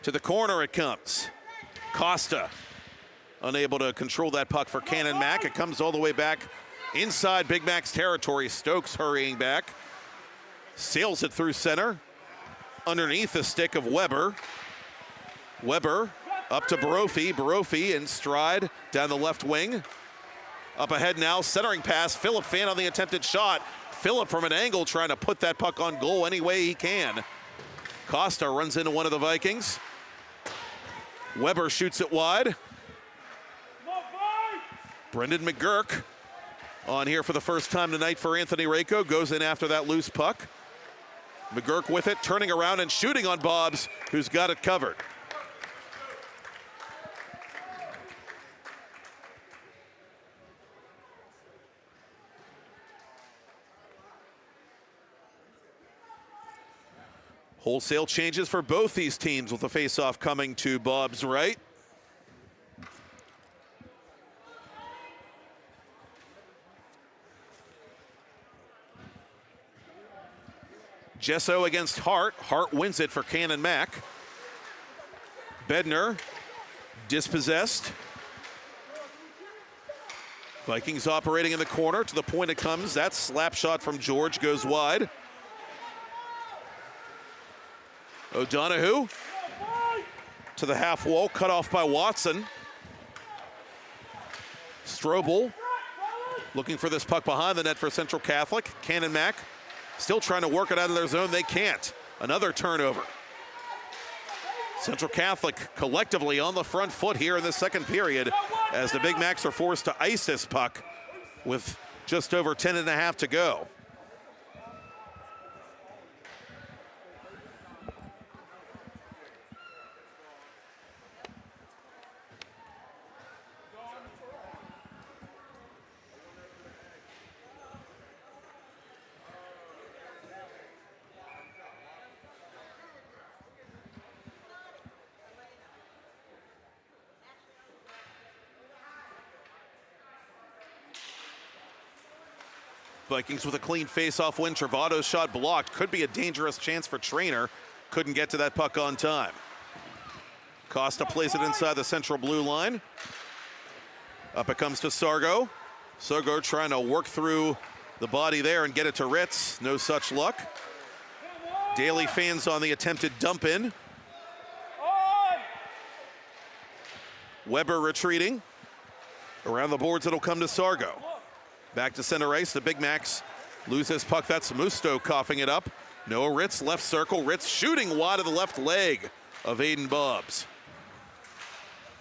To the corner it comes. Costa unable to control that puck for Canon Mac. It comes all the way back inside Big Mac's territory. Stokes hurrying back. Sails it through center. Underneath the stick of Weber. Weber up to Barofi. Barofi in stride down the left wing. Up ahead now, centering pass. Philip Fan on the attempted shot. Philip from an angle trying to put that puck on goal any way he can. Costa runs into one of the Vikings. Weber shoots it wide. Brendan McGurk on here for the first time tonight for Anthony Rako. Goes in after that loose puck. McGurk with it, turning around and shooting on Bobs, who's got it covered. Wholesale changes for both these teams with the face-off coming to Bob's right. Gesso against Hart. Hart wins it for Canon Mac. Bednar dispossessed. Vikings operating in the corner. To the point it comes. That slap shot from George goes wide. O'Donoghue to the half wall, cut off by Watson. Strobel looking for this puck behind the net for Central Catholic. Canon Mac still trying to work it out of their zone. They can't. Another turnover. Central Catholic collectively on the front foot here in the second period as the Big Macs are forced to ice this puck with just over 10 and a half to go. Vikings with a clean face-off win. Travado's shot blocked. Could be a dangerous chance for Trainer. Couldn't get to that puck on time. Costa plays it inside the central blue line. Up it comes to Sargo. Sargo trying to work through the body there and get it to Ritz. No such luck. Daly fans on the attempted dump in. Weber retreating. Around the boards it'll come to Sargo. Back to center ice, the Big Macs lose this puck. That's Musto coughing it up. Noah Ritz, left circle. Ritz shooting wide of the left leg of Aiden Bobs.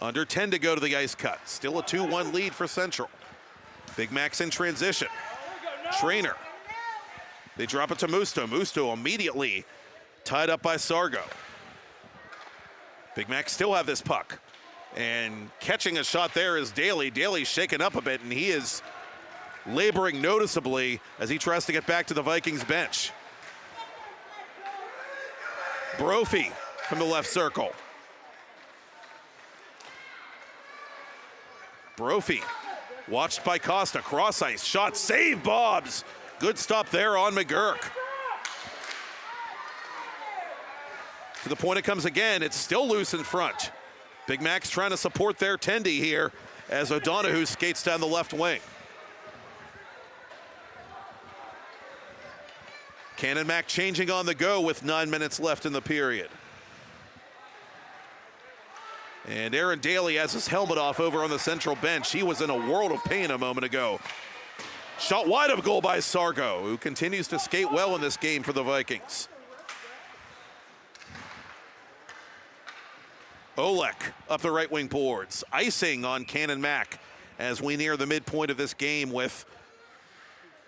Under 10 to go to the ice cut. Still a 2-1 lead for Central. Big Macs in transition. Trainer. They drop it to Musto. Musto immediately tied up by Sargo. Big Macs still have this puck. And catching a shot there is Daly. Daly's shaken up a bit, and he is laboring noticeably as he tries to get back to the Vikings bench. Brophy from the left circle. Brophy watched by Costa, cross ice, shot, save Bobs. Good stop there on McGurk. To the point it comes again, it's still loose in front. Big Mac's trying to support their Tendy here as O'Donoghue skates down the left wing. Canon Mac changing on the go with 9 minutes left in the period. And Aaron Daly has his helmet off over on the central bench. He was in a world of pain a moment ago. Shot wide of goal by Sargo, who continues to skate well in this game for the Vikings. Olek up the right wing boards. Icing on Canon Mac as we near the midpoint of this game, with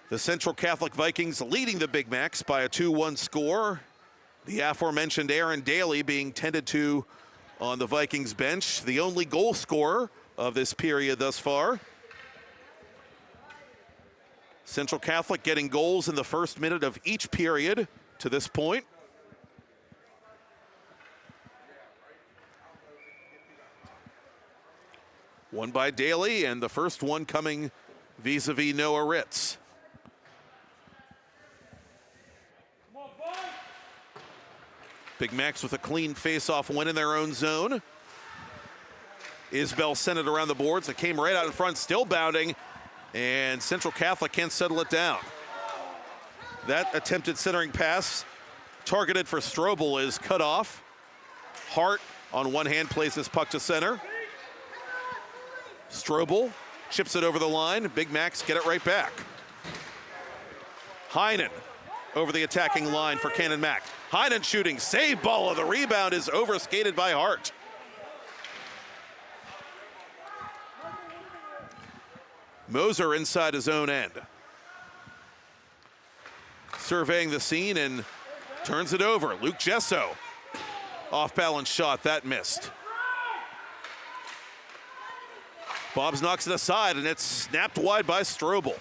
the Central Catholic Vikings leading the Big Macs by a 2-1 score. The aforementioned Aaron Daly being tended to on the Vikings bench, the only goal scorer of this period thus far. Central Catholic getting goals in the first minute of each period to this point. One by Daly, and the first one coming vis-a-vis Noah Ritz. Big Macs with a clean face-off win in their own zone. Isbell sent it around the boards. It came right out in front, still bounding, and Central Catholic can't settle it down. That attempted centering pass targeted for Strobel is cut off. Hart on one hand plays this puck to center. Strobel chips it over the line. Big Macs get it right back. Heinen over the attacking line for Canon Mac. Heinen shooting, save ball, the rebound is overskated by Hart. Moser inside his own end. Surveying the scene and turns it over. Luke Gesso, off balance shot, that missed. Bobbs knocks it aside, and it's snapped wide by Strobel.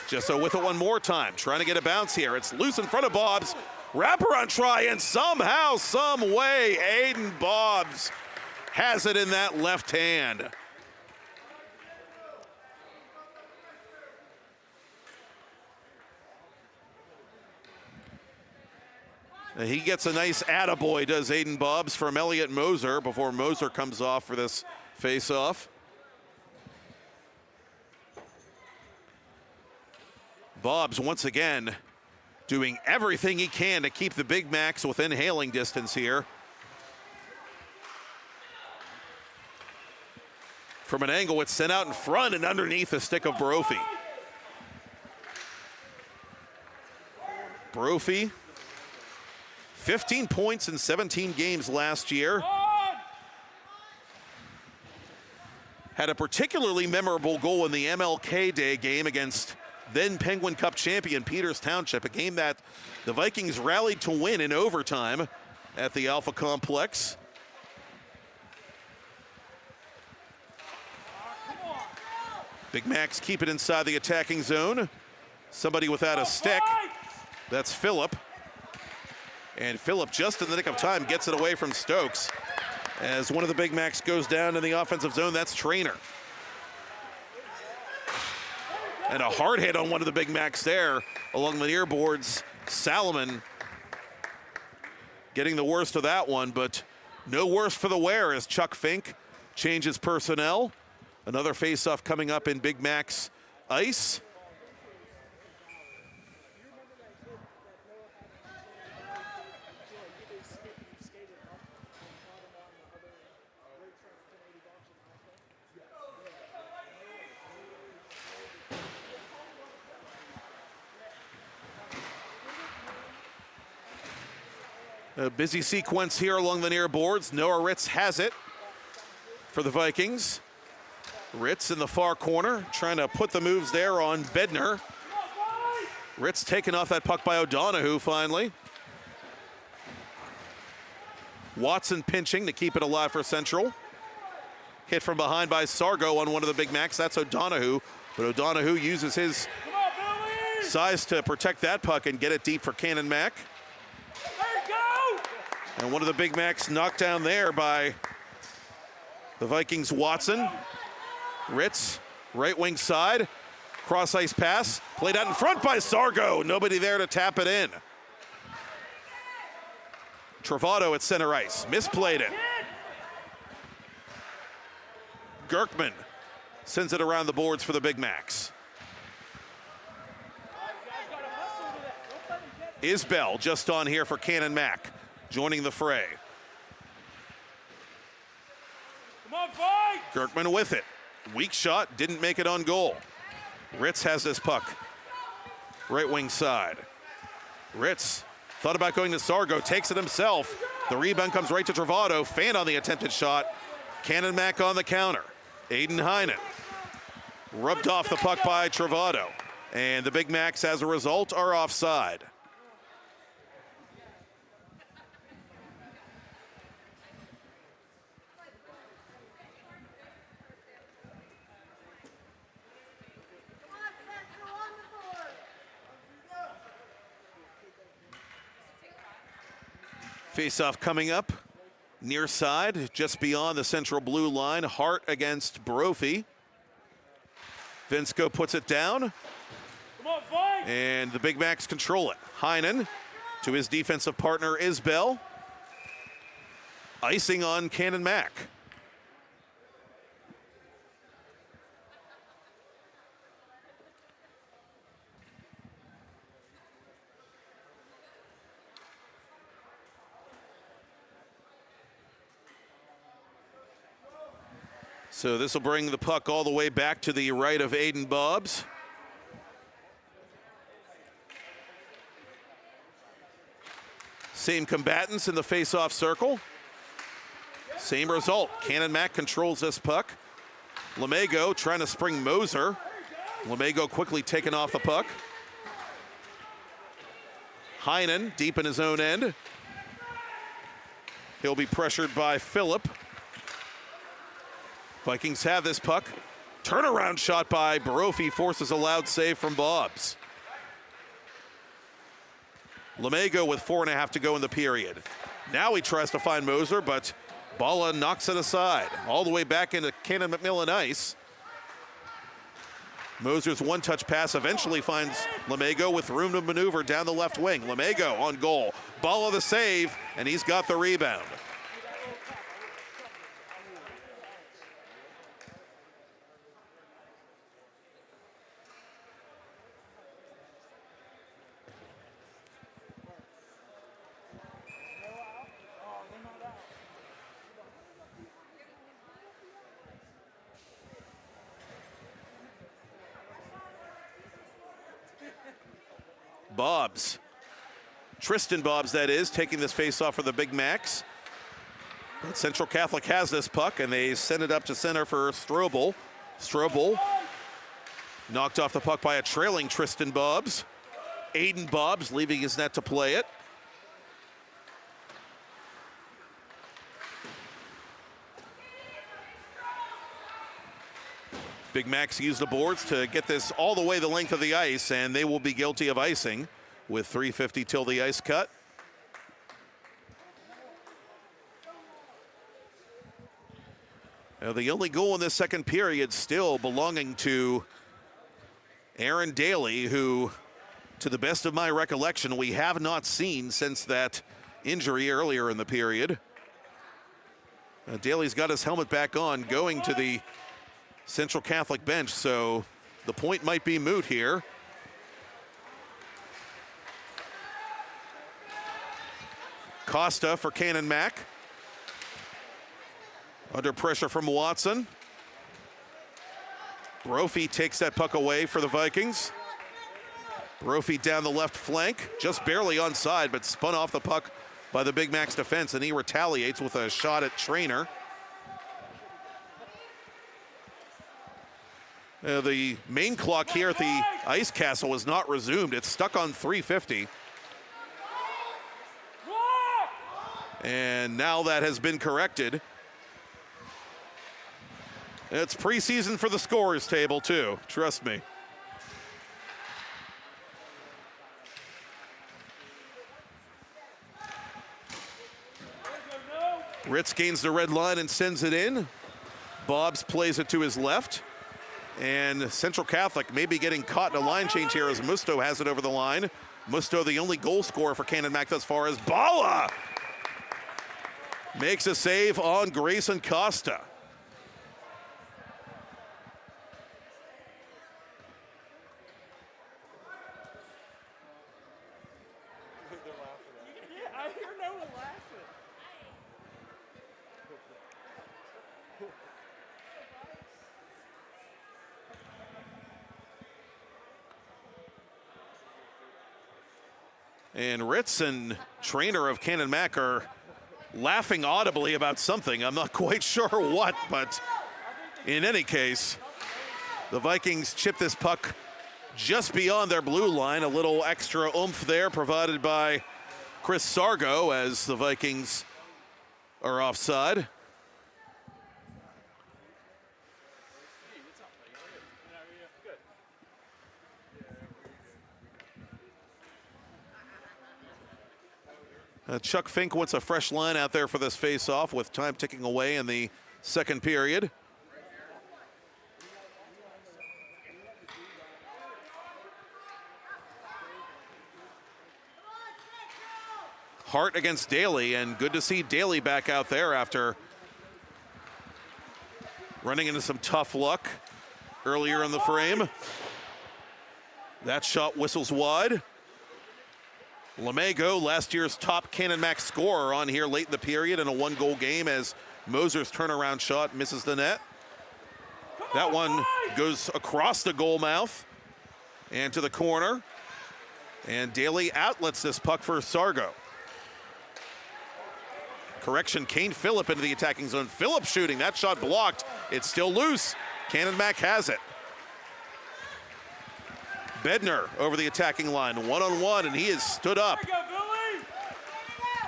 Gesso with it one more time, trying to get a bounce here. It's loose in front of Bobbs. Wraparound try, and somehow, some way, Aiden Bobbs has it in that left hand. And he gets a nice attaboy, does Aiden Bobbs, from Elliot Moser before Moser comes off for this face-off. Bobbs once again doing everything he can to keep the Big Macs within hailing distance here. From an angle, it's sent out in front and underneath the stick of Brophy. Brophy, 15 points in 17 games last year. Had a particularly memorable goal in the MLK Day game against then Penguin Cup champion Peters Township, a game that the Vikings rallied to win in overtime at the Alpha Complex. Big Macs keep it inside the attacking zone. Somebody without a stick. That's Phillip. And Phillip, just in the nick of time, gets it away from Stokes. As one of the Big Macs goes down in the offensive zone, that's Trainer. And a hard hit on one of the Big Macs there along the near boards. Salomon getting the worst of that one, but no worse for the wear as Chuck Fink changes personnel. Another face-off coming up in Big Mac's ice. A busy sequence here along the near boards. Noah Ritz has it for the Vikings. Ritz in the far corner, trying to put the moves there on Bednar. Ritz taken off that puck by O'Donoghue finally. Watson pinching to keep it alive for Central. Hit from behind by Sargo on one of the Big Macs. That's O'Donoghue, but O'Donoghue uses his size to protect that puck and get it deep for Canon Mac. And one of the Big Macs knocked down there by the Vikings' Watson. Ritz, right wing side, cross ice pass, played out in front by Sargo. Nobody there to tap it in. Travato at center ice, misplayed it. Gerkman sends it around the boards for the Big Macs. Isbell just on here for Canon Mac, joining the fray. Kirkman with it. Weak shot, didn't make it on goal. Ritz has this puck. Right wing side. Ritz thought about going to Sargo, takes it himself. The rebound comes right to Travado. Fan on the attempted shot. Canon Mac on the counter. Aiden Heinen rubbed off the puck by Travado. And the Big Macs, as a result, are offside. Face-off coming up. Near side, just beyond the central blue line. Hart against Brophy. Vinsko puts it down. And the Big Macs control it. Heinen to his defensive partner, Isbell. Icing on Canon Mac. So this will bring the puck all the way back to the right of Aiden Bobbs. Same combatants in the face-off circle. Same result. Canon Mac controls this puck. Lemego trying to spring Moser. Lemego quickly taken off the puck. Heinen deep in his own end. He'll be pressured by Phillip. Vikings have this puck. Turnaround shot by Brophy forces a loud save from Bobbs. Lemego with 4.5 to go in the period. Now he tries to find Moser, but Bala knocks it aside. All the way back into Cannon McMillan ice. Moser's one-touch pass eventually finds Lemego with room to maneuver down the left wing. Lemego on goal. Bala the save, and he's got the rebound. Bobbs. Tristan Bobbs, that is, taking this face-off for the Big Macs. But Central Catholic has this puck, and they send it up to center for Strobel. Strobel knocked off the puck by a trailing Tristan Bobbs. Aiden Bobbs leaving his net to play it. Big Macs use the boards to get this all the way the length of the ice, and they will be guilty of icing with 3:50 till the ice cut. Now, the only goal in this second period still belonging to Aaron Daly, who, to the best of my recollection, we have not seen since that injury earlier in the period. Daly's got his helmet back on, going to the Central Catholic bench, so the point might be moot here. Costa for Canon Mac. Under pressure from Watson. Brophy takes that puck away for the Vikings. Brophy down the left flank, just barely onside, but spun off the puck by the Big Mac's defense, and he retaliates with a shot at Trainer. The main clock here at the Ice Castle is not resumed. It's stuck on 3:50. And now that has been corrected. It's preseason for the scorers table too, trust me. Ritz gains the red line and sends it in. Bobbs plays it to his left. And Central Catholic may be getting caught in a line change here as Musto has it over the line. Musto, the only goal scorer for Canon Mac thus far, as Bala makes a save on Grayson Costa. I hear no one laughing. And Ritz and trainer of Canon Mac are laughing audibly about something. I'm not quite sure what, but in any case, the Vikings chip this puck just beyond their blue line. A little extra oomph there provided by Chris Sargo as the Vikings are offside. Chuck Fink wants a fresh line out there for this face-off with time ticking away in the second period. Hart against Daly, and good to see Daly back out there after running into some tough luck earlier in the frame. That shot whistles wide. Lemego, last year's top Canon Mac scorer, on here late in the period in a one-goal game as Moser's turnaround shot misses the net. That one goes across the goal mouth and to the corner. And Daly outlets this puck for Sargo. Correction, Kane Phillip into the attacking zone. Phillip shooting, that shot blocked. It's still loose. Canon Mac has it. Bednar over the attacking line, one-on-one, and he has stood up.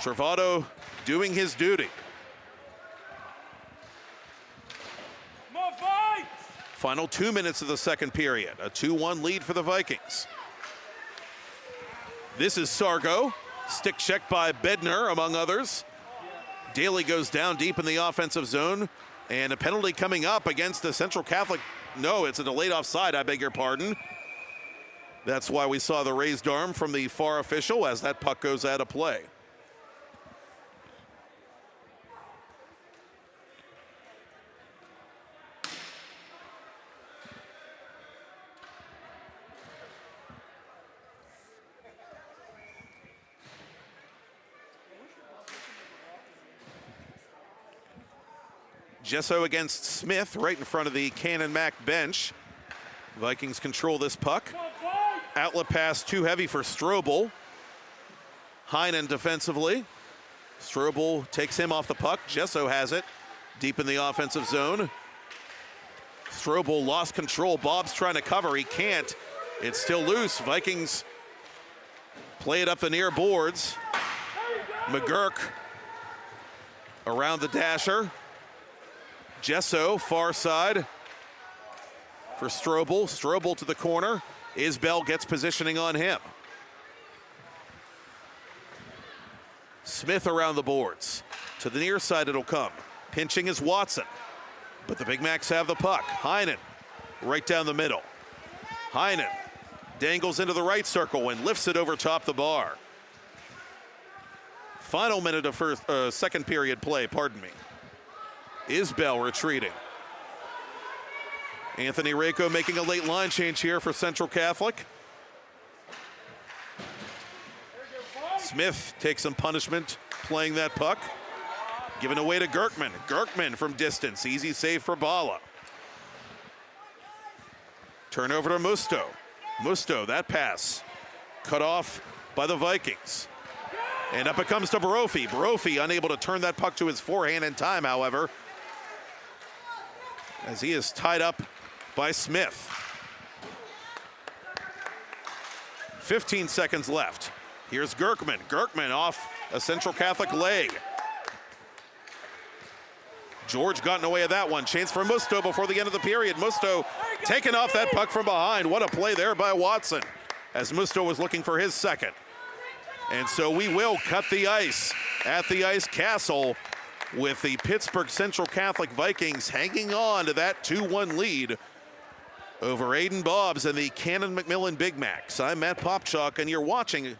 Travato doing his duty. Final 2 minutes of the second period. A 2-1 lead for the Vikings. This is Sargo. Stick check by Bednar, among others. Daly goes down deep in the offensive zone. And a penalty coming up against the Central Catholic. No, it's a delayed offside, I beg your pardon. That's why we saw the raised arm from the far official as that puck goes out of play. Gesso against Smith right in front of the Canon Mac bench. Vikings control this puck. Outlet pass too heavy for Strobel. Heinen defensively. Strobel takes him off the puck. Gesso has it deep in the offensive zone. Strobel lost control. Bob's trying to cover. He can't. It's still loose. Vikings play it up the near boards. McGurk around the dasher. Gesso far side for Strobel. Strobel to the corner. Isbell gets positioning on him. Smith around the boards. To the near side it'll come. Pinching is Watson. But the Big Macs have the puck. Heinen right down the middle. Heinen dangles into the right circle and lifts it over top the bar. Final minute of second period play, pardon me. Isbell retreating. Anthony Rako making a late line change here for Central Catholic. Smith takes some punishment playing that puck. Given away to Gerkman. Gerkman from distance. Easy save for Bala. Turnover to Musto. Musto, that pass. Cut off by the Vikings. And up it comes to Brophy. Brophy unable to turn that puck to his forehand in time, however, as he is tied up by Smith. 15 seconds left. Here's Gerkman. Gerkman off a Central Catholic leg. George gotten away with that one. Chance for Musto before the end of the period. Musto taking off that puck from behind. What a play there by Watson as Musto was looking for his second. And so we will cut the ice at the Ice Castle with the Pittsburgh Central Catholic Vikings hanging on to that 2-1 lead over Aiden Bobs and the Canon McMillan Big Macs. I'm Matt Popchock, and you're watching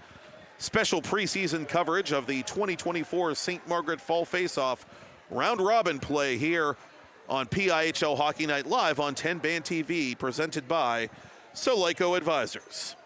special preseason coverage of the 2024 St. Margaret Fall Face Off round robin play here on PIHL Hockey Night Live on TenbandTV, presented by Solico Advisors.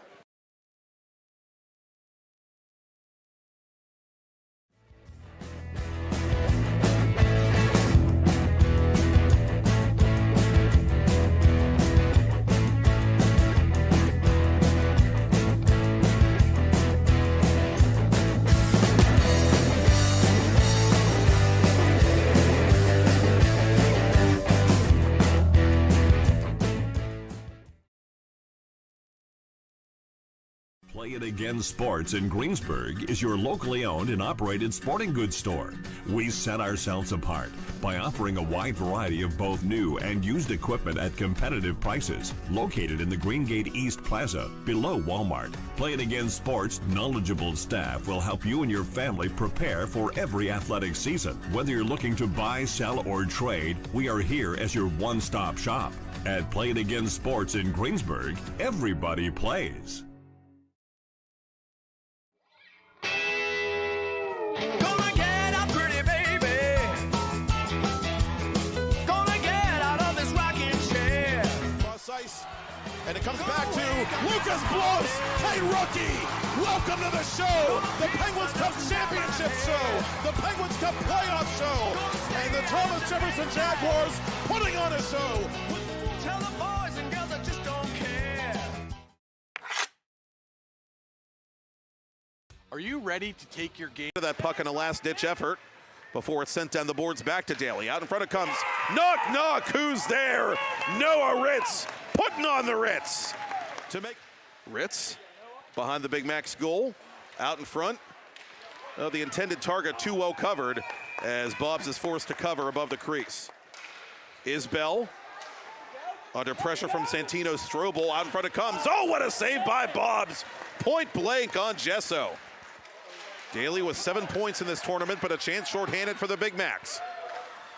Play It Again Sports in Greensburg is your locally owned and operated sporting goods store. We set ourselves apart by offering a wide variety of both new and used equipment at competitive prices, located in the Greengate East Plaza below Walmart. Play It Again Sports' knowledgeable staff will help you and your family prepare for every athletic season. Whether you're looking to buy, sell, or trade, we are here as your one-stop shop. At Play It Again Sports in Greensburg, everybody plays. Gonna get up, pretty baby. Gonna get out of this rocking chair. Cross ice, and it comes back to Lucas Bloss. Hey, rookie, welcome to the show, the Penguins Cup Championship show, the Penguins Cup playoff show, and the Thomas Jefferson Jaguars putting on a show. Tell the boys and girls I just don't care. Are you ready to take your game? That puck in a last-ditch effort before it's sent down the boards back to Daly. Out in front it comes. Knock. Who's there? Noah Ritz putting on the Ritz. To make Ritz behind the Big Mac's goal. Out in front. The intended target too well covered as Bobs is forced to cover above the crease. Isbell under pressure from Santino Strobel. Out in front it comes. Oh, what a save by Bobs. Point blank on Gesso. Daly with 7 points in this tournament, but a chance shorthanded for the Big Macs.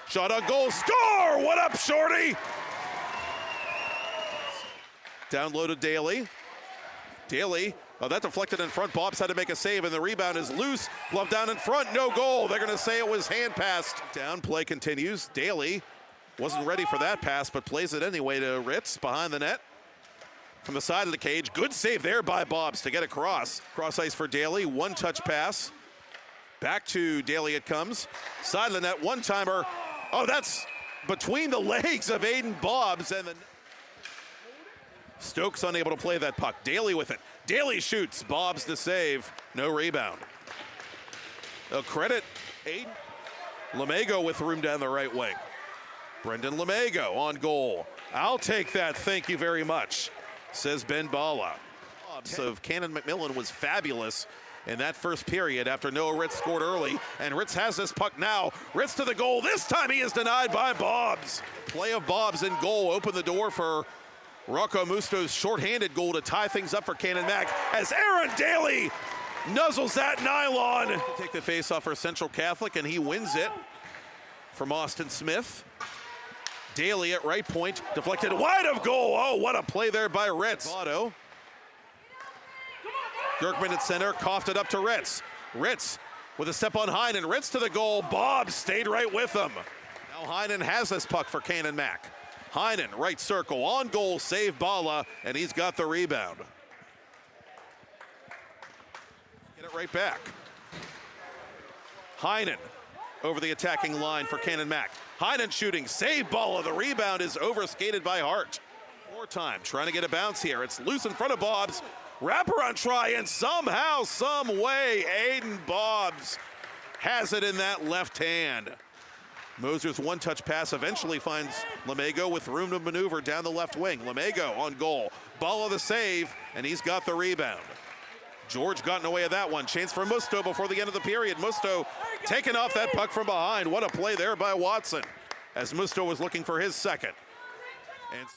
Shot on goal, score! What up, Shorty? Down low to Daly. Daly, that deflected in front. Bobs had to make a save, and the rebound is loose. Glove down in front, no goal. They're gonna say it was hand passed. Down, play continues. Daly wasn't ready for that pass, but plays it anyway to Ritz behind the net. From the side of the cage, good save there by Bobs to get across. Cross ice for Daly, one-touch pass. Back to Daly it comes. Side of the net, one-timer. Oh, that's between the legs of Aiden Bobs. And then Stokes unable to play that puck. Daly with it. Daly shoots. Bobs the save. No rebound. A credit, Aiden Lemago with room down the right wing. Brendan Lemago on goal. I'll take that, thank you very much, says Ben Bala. Of Canon McMillan was fabulous in that first period after Noah Ritz scored early, and Ritz has this puck now. Ritz to the goal. This time he is denied by Bobs. Play of Bobs in goal opened the door for Rocco Musto's shorthanded goal to tie things up for Canon Mac as Aaron Daly nuzzles that nylon. Take the face off for Central Catholic, and he wins it from Austin Smith. Daly at right point, deflected wide of goal. Oh, what a play there by Ritz. Otto. Gerkman at center, coughed it up to Ritz. Ritz with a step on Heinen. Ritz to the goal. Bobs stayed right with him. Now Heinen has this puck for Canon Mac. Heinen, right circle, on goal, save Bala, and he's got the rebound. Get it right back. Heinen over the attacking line for Canon Mac. Heinen shooting, save Bala. The rebound is overskated by Hart. More time, trying to get a bounce here. It's loose in front of Bobs. Wraparound try, and somehow, some way, Aiden Bobs has it in that left hand. Moser's one-touch pass eventually finds Lemago with room to maneuver down the left wing. Lemago on goal. Bala the save, and he's got the rebound. George got in the way of that one. Chance for Musto before the end of the period. Musto taking off that puck from behind. What a play there by Watson as Musto was looking for his second. And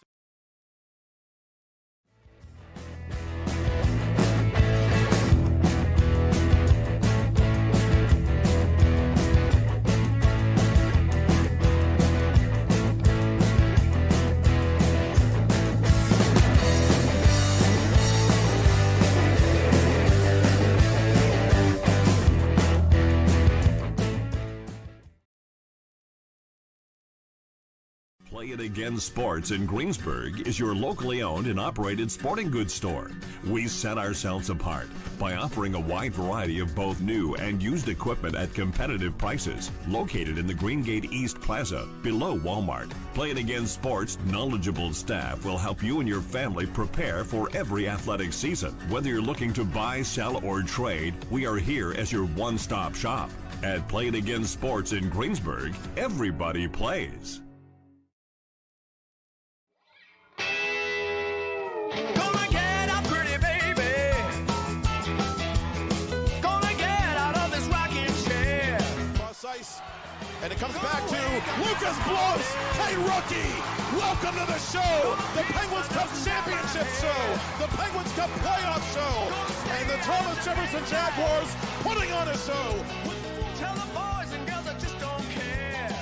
Play It Again Sports in Greensburg is your locally owned and operated sporting goods store. We set ourselves apart by offering a wide variety of both new and used equipment at competitive prices, located in the Greengate East Plaza below Walmart. Play It Again Sports' knowledgeable staff will help you and your family prepare for every athletic season. Whether you're looking to buy, sell, or trade, we are here as your one-stop shop. At Play It Again Sports in Greensburg, everybody plays. Gonna get up, pretty baby. Ice. And it comes back to Lucas Blows. Hey, rookie, welcome to the show. The Penguins Cup Championship show. The Penguins Cup playoff show. And the Thomas Jefferson Jaguars putting on a show. Tell the boys and girls I just don't care.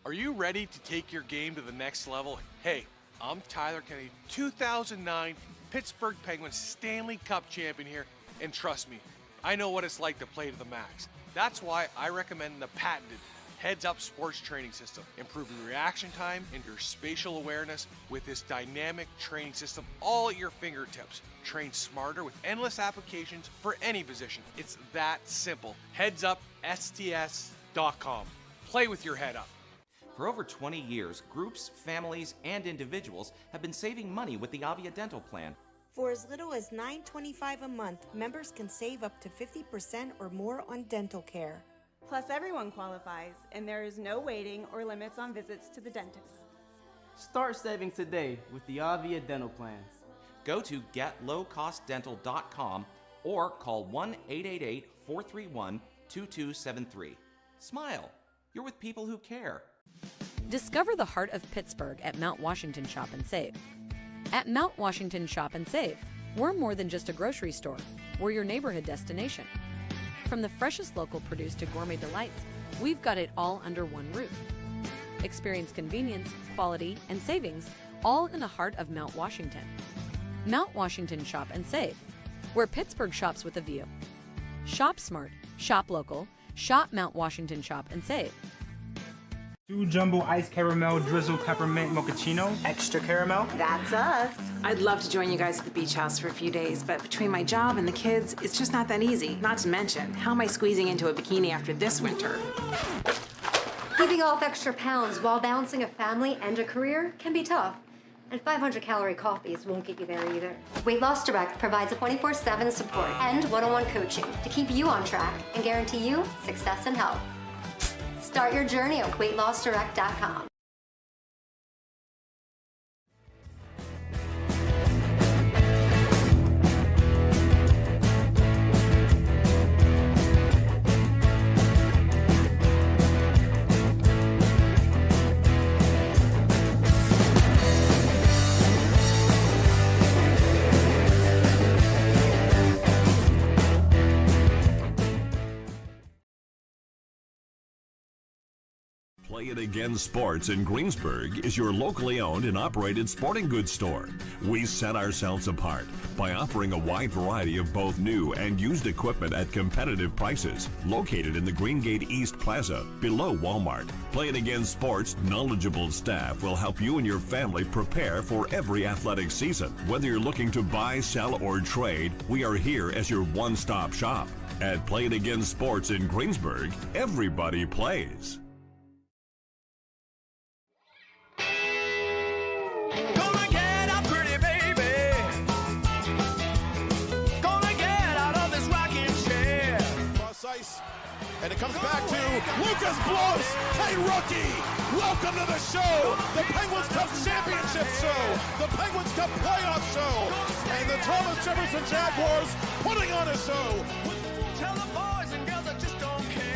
Are you ready to take your game to the next level? Hey, I'm Tyler Kennedy, 2009 Pittsburgh Penguins Stanley Cup champion here, and trust me, I know what it's like to play to the max. That's why I recommend the patented heads-up sports training system, improving reaction time and your spatial awareness with this dynamic training system all at your fingertips. Train smarter with endless applications for any position. It's that simple. HeadsUpSTS.com. Play with your head up. For over 20 years, groups, families, and individuals have been saving money with the Avia Dental Plan. For as little as $9.25 a month, members can save up to 50% or more on dental care. Plus, everyone qualifies, and there is no waiting or limits on visits to the dentist. Start saving today with the Avia Dental Plan. Go to getlowcostdental.com or call 1-888-431-2273. Smile. You're with people who care. Discover the heart of Pittsburgh at Mount Washington Shop and Save. At Mount Washington Shop and Save, we're more than just a grocery store. We're your neighborhood destination. From the freshest local produce to gourmet delights, we've got it all under one roof. Experience convenience, quality, and savings all in the heart of Mount Washington. Mount Washington Shop and Save, where Pittsburgh shops with a view. Shop smart, shop local, shop Mount Washington Shop and Save. 2 jumbo iced caramel drizzle peppermint mochaccino. Extra caramel. That's us. I'd love to join you guys at the beach house for a few days, but between my job and the kids, it's just not that easy. Not to mention, how am I squeezing into a bikini after this winter? Keeping off extra pounds while balancing a family and a career can be tough. And 500-calorie coffees won't get you there either. Weight Loss Direct provides a 24/7 support and one-on-one coaching to keep you on track and guarantee you success and health. Start your journey at weightlossdirect.com. Play It Again Sports in Greensburg is your locally owned and operated sporting goods store. We set ourselves apart by offering a wide variety of both new and used equipment at competitive prices. Located in the Greengate East Plaza, below Walmart, Play It Again Sports' knowledgeable staff will help you and your family prepare for every athletic season. Whether you're looking to buy, sell, or trade, we are here as your one-stop shop. At Play It Again Sports in Greensburg, everybody plays. Gonna get up, pretty baby. Gonna get out of this rocking chair. Cross ice. And it comes back to Lucas Blows. Hey, rookie, welcome to the show. The Penguins Cup Championship show. The Penguins Cup playoff show. And the Thomas Jefferson Jaguars putting on a show. Tell the boys and girls I just don't care.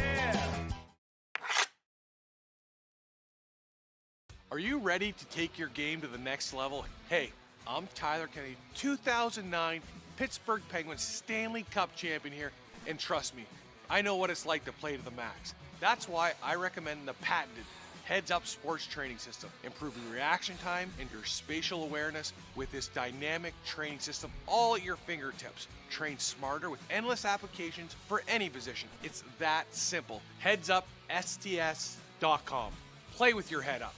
Are you ready to take your game to the next level? Hey, I'm Tyler Kennedy, 2009 Pittsburgh Penguins Stanley Cup champion here, and trust me, I know what it's like to play to the max. That's why I recommend the patented heads-up sports training system, improving reaction time and your spatial awareness with this dynamic training system all at your fingertips. Train smarter with endless applications for any position. It's that simple. HeadsUpSTS.com. Play with your head up.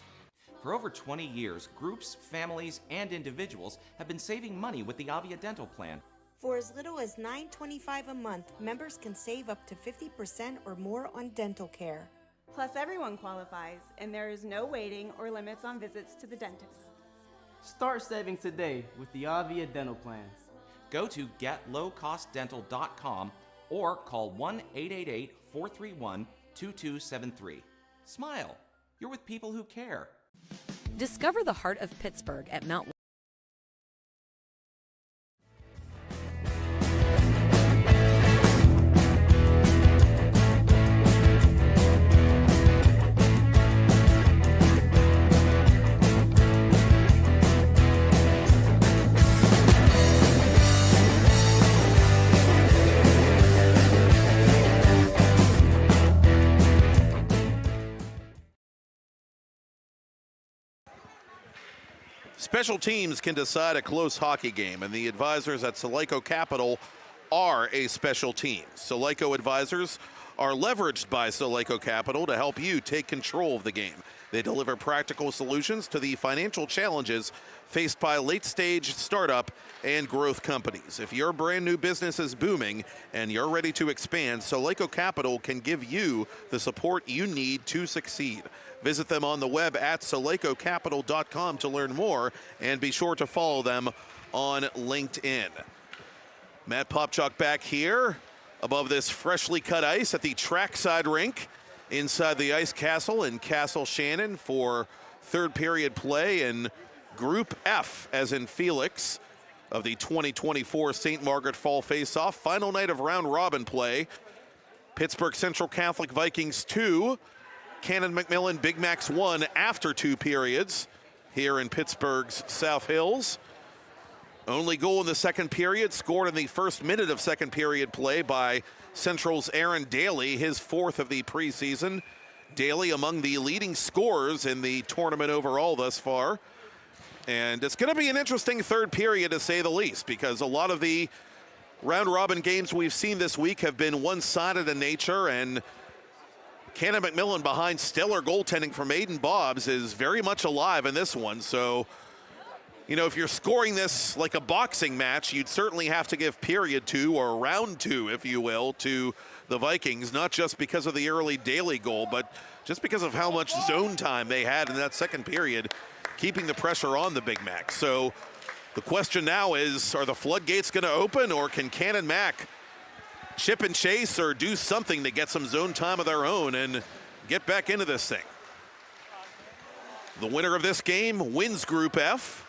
For over 20 years, groups, families, and individuals have been saving money with the Avia Dental Plan. For as little as $9.25 a month, members can save up to 50% or more on dental care. Plus, everyone qualifies, and there is no waiting or limits on visits to the dentist. Start saving today with the Avia Dental Plan. Go to getlowcostdental.com or call 1-888-431-2273. Smile. You're with people who care. Discover the heart of Pittsburgh at Mount Special teams can decide a close hockey game, and the advisors at Soleco Capital are a special team. Soleco advisors are leveraged by Soleco Capital to help you take control of the game. They deliver practical solutions to the financial challenges faced by late-stage startup and growth companies. If your brand new business is booming and you're ready to expand, Soleco Capital can give you the support you need to succeed. Visit them on the web at solecocapital.com to learn more, and be sure to follow them on LinkedIn. Matt Popchock back here above this freshly cut ice at the trackside rink inside the Ice Castle in Castle Shannon for third period play in Group F, as in Felix, of the 2024 St. Margaret Fall Face Off. Final night of round robin play. Pittsburgh Central Catholic Vikings 2, Canon McMillan Big Macs 1 after 2 periods here in Pittsburgh's South Hills. Only goal in the second period scored in the first minute of second period play by Central's Aaron Daly, his 4th of the preseason. Daly among the leading scorers in the tournament overall thus far. And it's going to be an interesting third period, to say the least, because a lot of the round-robin games we've seen this week have been one-sided in nature, and Canon McMillan, behind stellar goaltending from Aiden Bobbs, is very much alive in this one. So, you know, if you're scoring this like a boxing match, you'd certainly have to give period 2, or round 2, if you will, to the Vikings, not just because of the early Daly goal, but just because of how much zone time they had in that second period, keeping the pressure on the Big Mac. So the question now is, are the floodgates going to open, or can Canon Mac chip and chase or do something to get some zone time of their own and get back into this thing? The winner of this game wins Group F.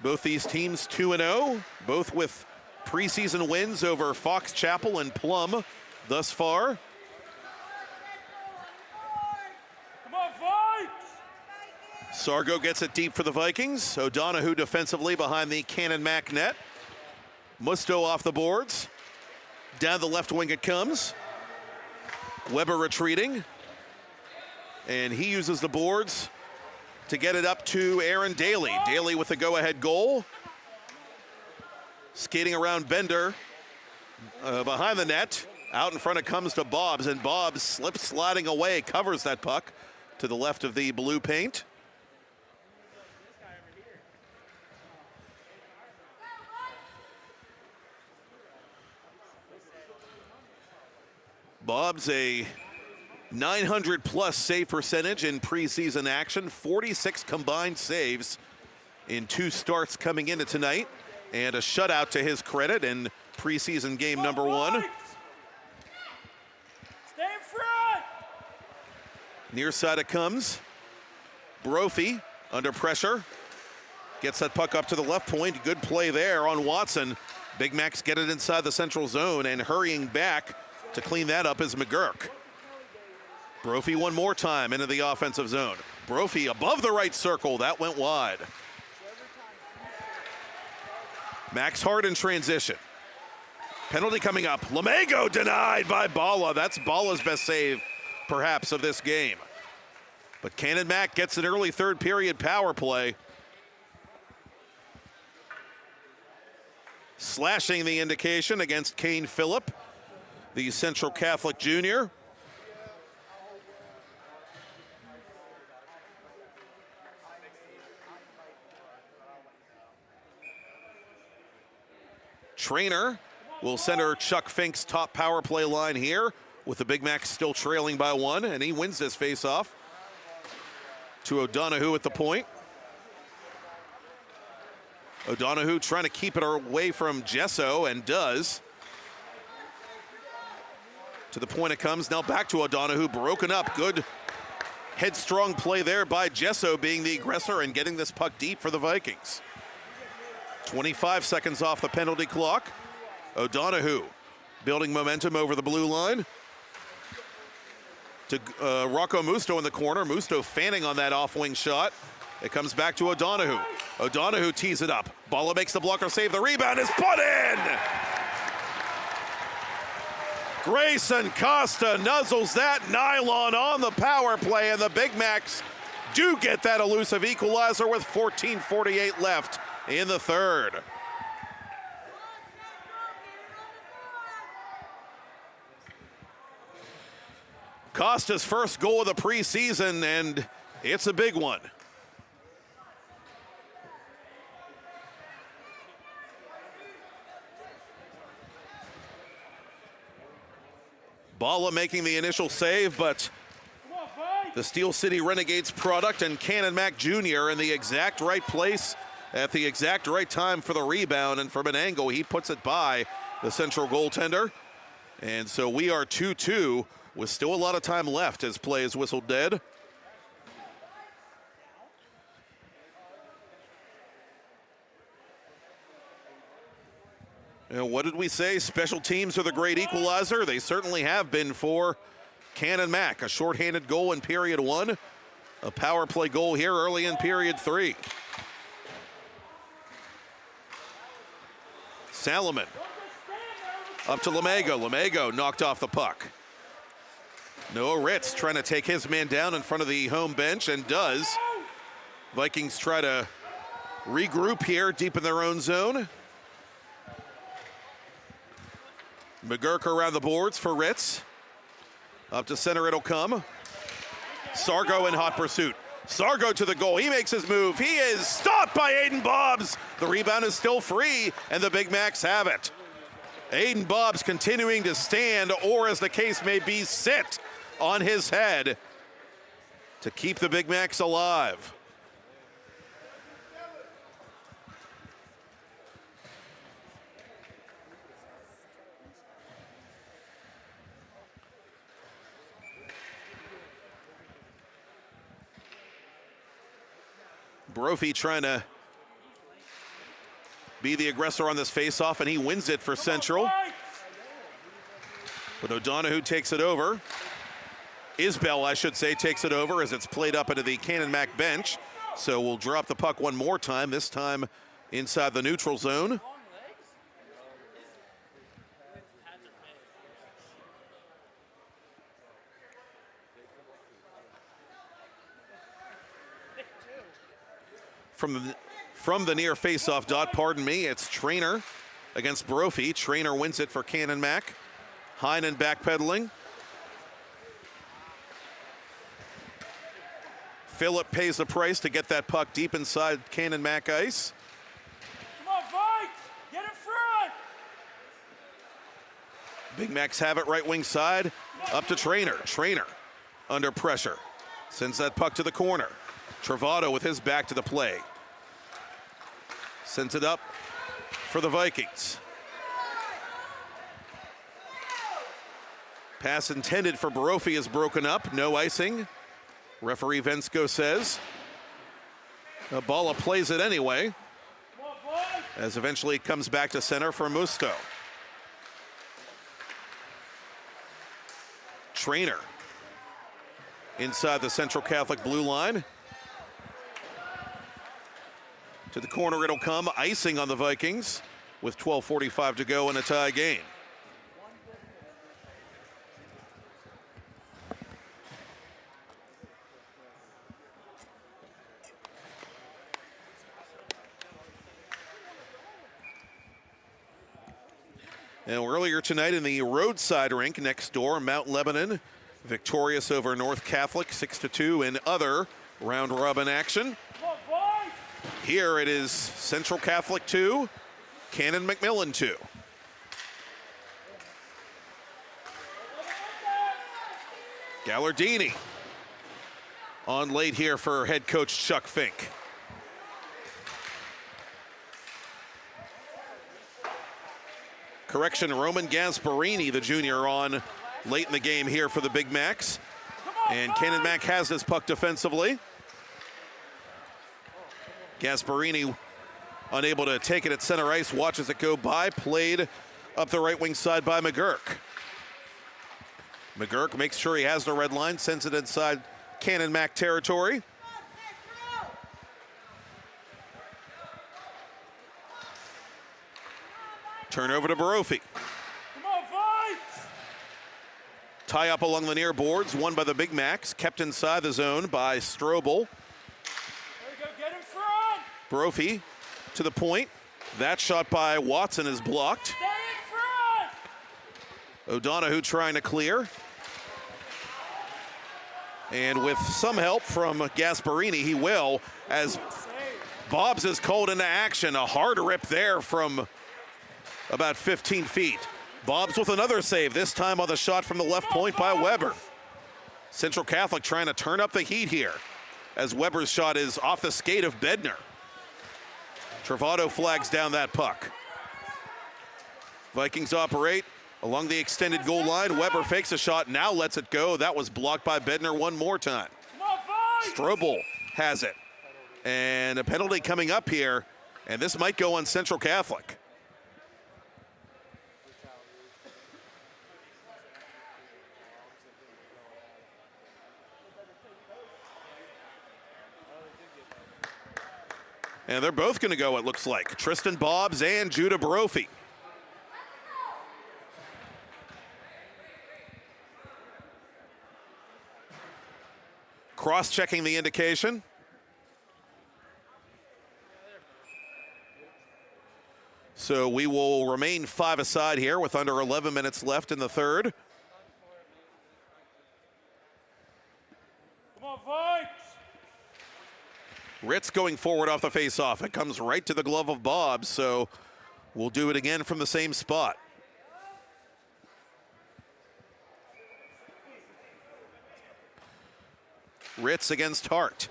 Both these teams 2-0, both with preseason wins over Fox Chapel and Plum thus far. Sargo gets it deep for the Vikings. O'Donoghue defensively behind the Canon Mac net. Musto off the boards. Down the left wing it comes. Weber retreating. And he uses the boards to get it up to Aaron Daly. Daly with the go-ahead goal. Skating around Bender behind the net. Out in front it comes to Bobbs, and Bobbs slips sliding away, covers that puck to the left of the blue paint. Bobbs, a 900-plus save percentage in preseason action, 46 combined saves in 2 starts coming into tonight, and a shutout to his credit in preseason game number 1. Stay in front! Near side it comes. Brophy under pressure. Gets that puck up to the left point. Good play there on Watson. Big Macs get it inside the central zone, and hurrying back to clean that up is McGurk. Brophy one more time into the offensive zone. Brophy above the right circle. That went wide. Max Hart in transition. Penalty coming up. Lamego denied by Bala. That's Bala's best save, perhaps, of this game. But Canon Mac gets an early third period power play. Slashing the indication against Kane Phillip, the Central Catholic junior. Trainer will center Chuck Fink's top power play line here, with the Big Macs still trailing by 1, and he wins this face-off to O'Donoghue at the point. O'Donoghue trying to keep it away from Gesso, and does. To the point it comes, now back to O'Donoghue, broken up. Good headstrong play there by Gesso, being the aggressor and getting this puck deep for the Vikings. 25 seconds off the penalty clock. O'Donoghue building momentum over the blue line. To Rocco Musto in the corner. Musto fanning on that off-wing shot. It comes back to O'Donoghue. O'Donoghue tees it up. Bala makes the blocker save. The rebound is put in! Grayson Costa nuzzles that nylon on the power play, and the Big Macs do get that elusive equalizer with 14:48 left in the third. Costa's first goal of the preseason, and it's a big one. Bala making the initial save, but the Steel City Renegades product and Canon Mac Jr. in the exact right place at the exact right time for the rebound, and from an angle he puts it by the central goaltender. And so we are 2-2 with still a lot of time left as play is whistled dead. And what did we say? Special teams are the great equalizer. They certainly have been for Canon Mac. A shorthanded goal in period 1. A power play goal here early in period 3. Salomon up to Lamego. Lamego knocked off the puck. Noah Ritz trying to take his man down in front of the home bench, and does. Vikings try to regroup here deep in their own zone. McGurk around the boards for Ritz. Up to center it'll come. Sargo in hot pursuit. Sargo to the goal. He makes his move. He is stopped by Aiden Bobbs. The rebound is still free, and the Big Macs have it. Aiden Bobbs continuing to stand, or as the case may be, sit on his head to keep the Big Macs alive. Brophy trying to be the aggressor on this faceoff, and he wins it for Central. But O'Donohue takes it over. Isbell, I should say, takes it over as it's played up into the Canon Mac bench. So we'll drop the puck one more time, this time inside the neutral zone. From the near face-off dot, pardon me, it's Trainer against Brophy. Trainer wins it for Canon Mac. Heinen backpedaling. Phillip pays the price to get that puck deep inside Canon Mac ice. Come on, fight! Get in front! Big Macs have it right wing side. Up to Trainer. Trainer under pressure. Sends that puck to the corner. Travato with his back to the play. Sends it up for the Vikings. Pass intended for Brophy is broken up. No icing. Referee Vensko says. Bala plays it anyway, as eventually it comes back to center for Musto. Trainer inside the Central Catholic blue line. To the corner it'll come. Icing on the Vikings with 12:45 to go in a tie game. And earlier tonight in the roadside rink next door, Mount Lebanon victorious over North Catholic 6-2 in other round robin action. Here it is Central Catholic 2, Canon McMillan 2. Gallardini on late here for head coach Chuck Fink. Correction, Roman Gasparini, the junior, on late in the game here for the Big Macs. And Canon Mac has this puck defensively. Gasparini unable to take it at center ice, watches it go by, played up the right wing side by McGurk. McGurk makes sure he has the red line, sends it inside Canon Mac territory. Turnover to Brophy. Tie up along the near boards, won by the Big Macs, kept inside the zone by Strobel. Brophy to the point. That shot by Watson is blocked. O'Donoghue trying to clear. And with some help from Gasparini, he will, as Bobbs is called into action. A hard rip there from about 15 feet. Bobbs with another save, this time on the shot from the left point by Weber. Central Catholic trying to turn up the heat here, as Weber's shot is off the skate of Bednar. Travado flags down that puck. Vikings operate along the extended goal line. Weber fakes a shot, now lets it go. That was blocked by Bednar one more time. Strobel has it. And a penalty coming up here, and this might go on Central Catholic. And they're both going to go, it looks like. Tristan Bobbs and Judah Brophy. Cross-checking the indication. So we will remain 5 aside here with under 11 minutes left in the third. Come on, Vikes! Ritz going forward off the face-off. It comes right to the glove of Bobbs, so we'll do it again from the same spot. Ritz against Hart.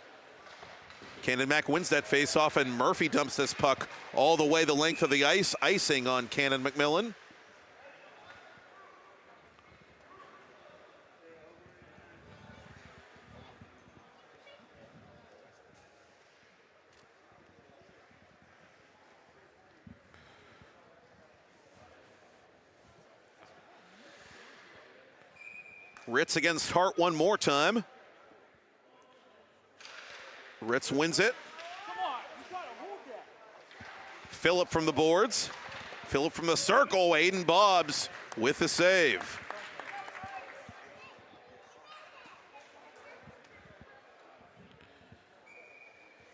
Cannon Mack wins that face-off, and Murphy dumps this puck all the way the length of the ice, icing on Cannon McMillan. Ritz against Hart one more time. Ritz wins it. Phillip from the boards. Phillip from the circle. Aiden Bobbs with the save.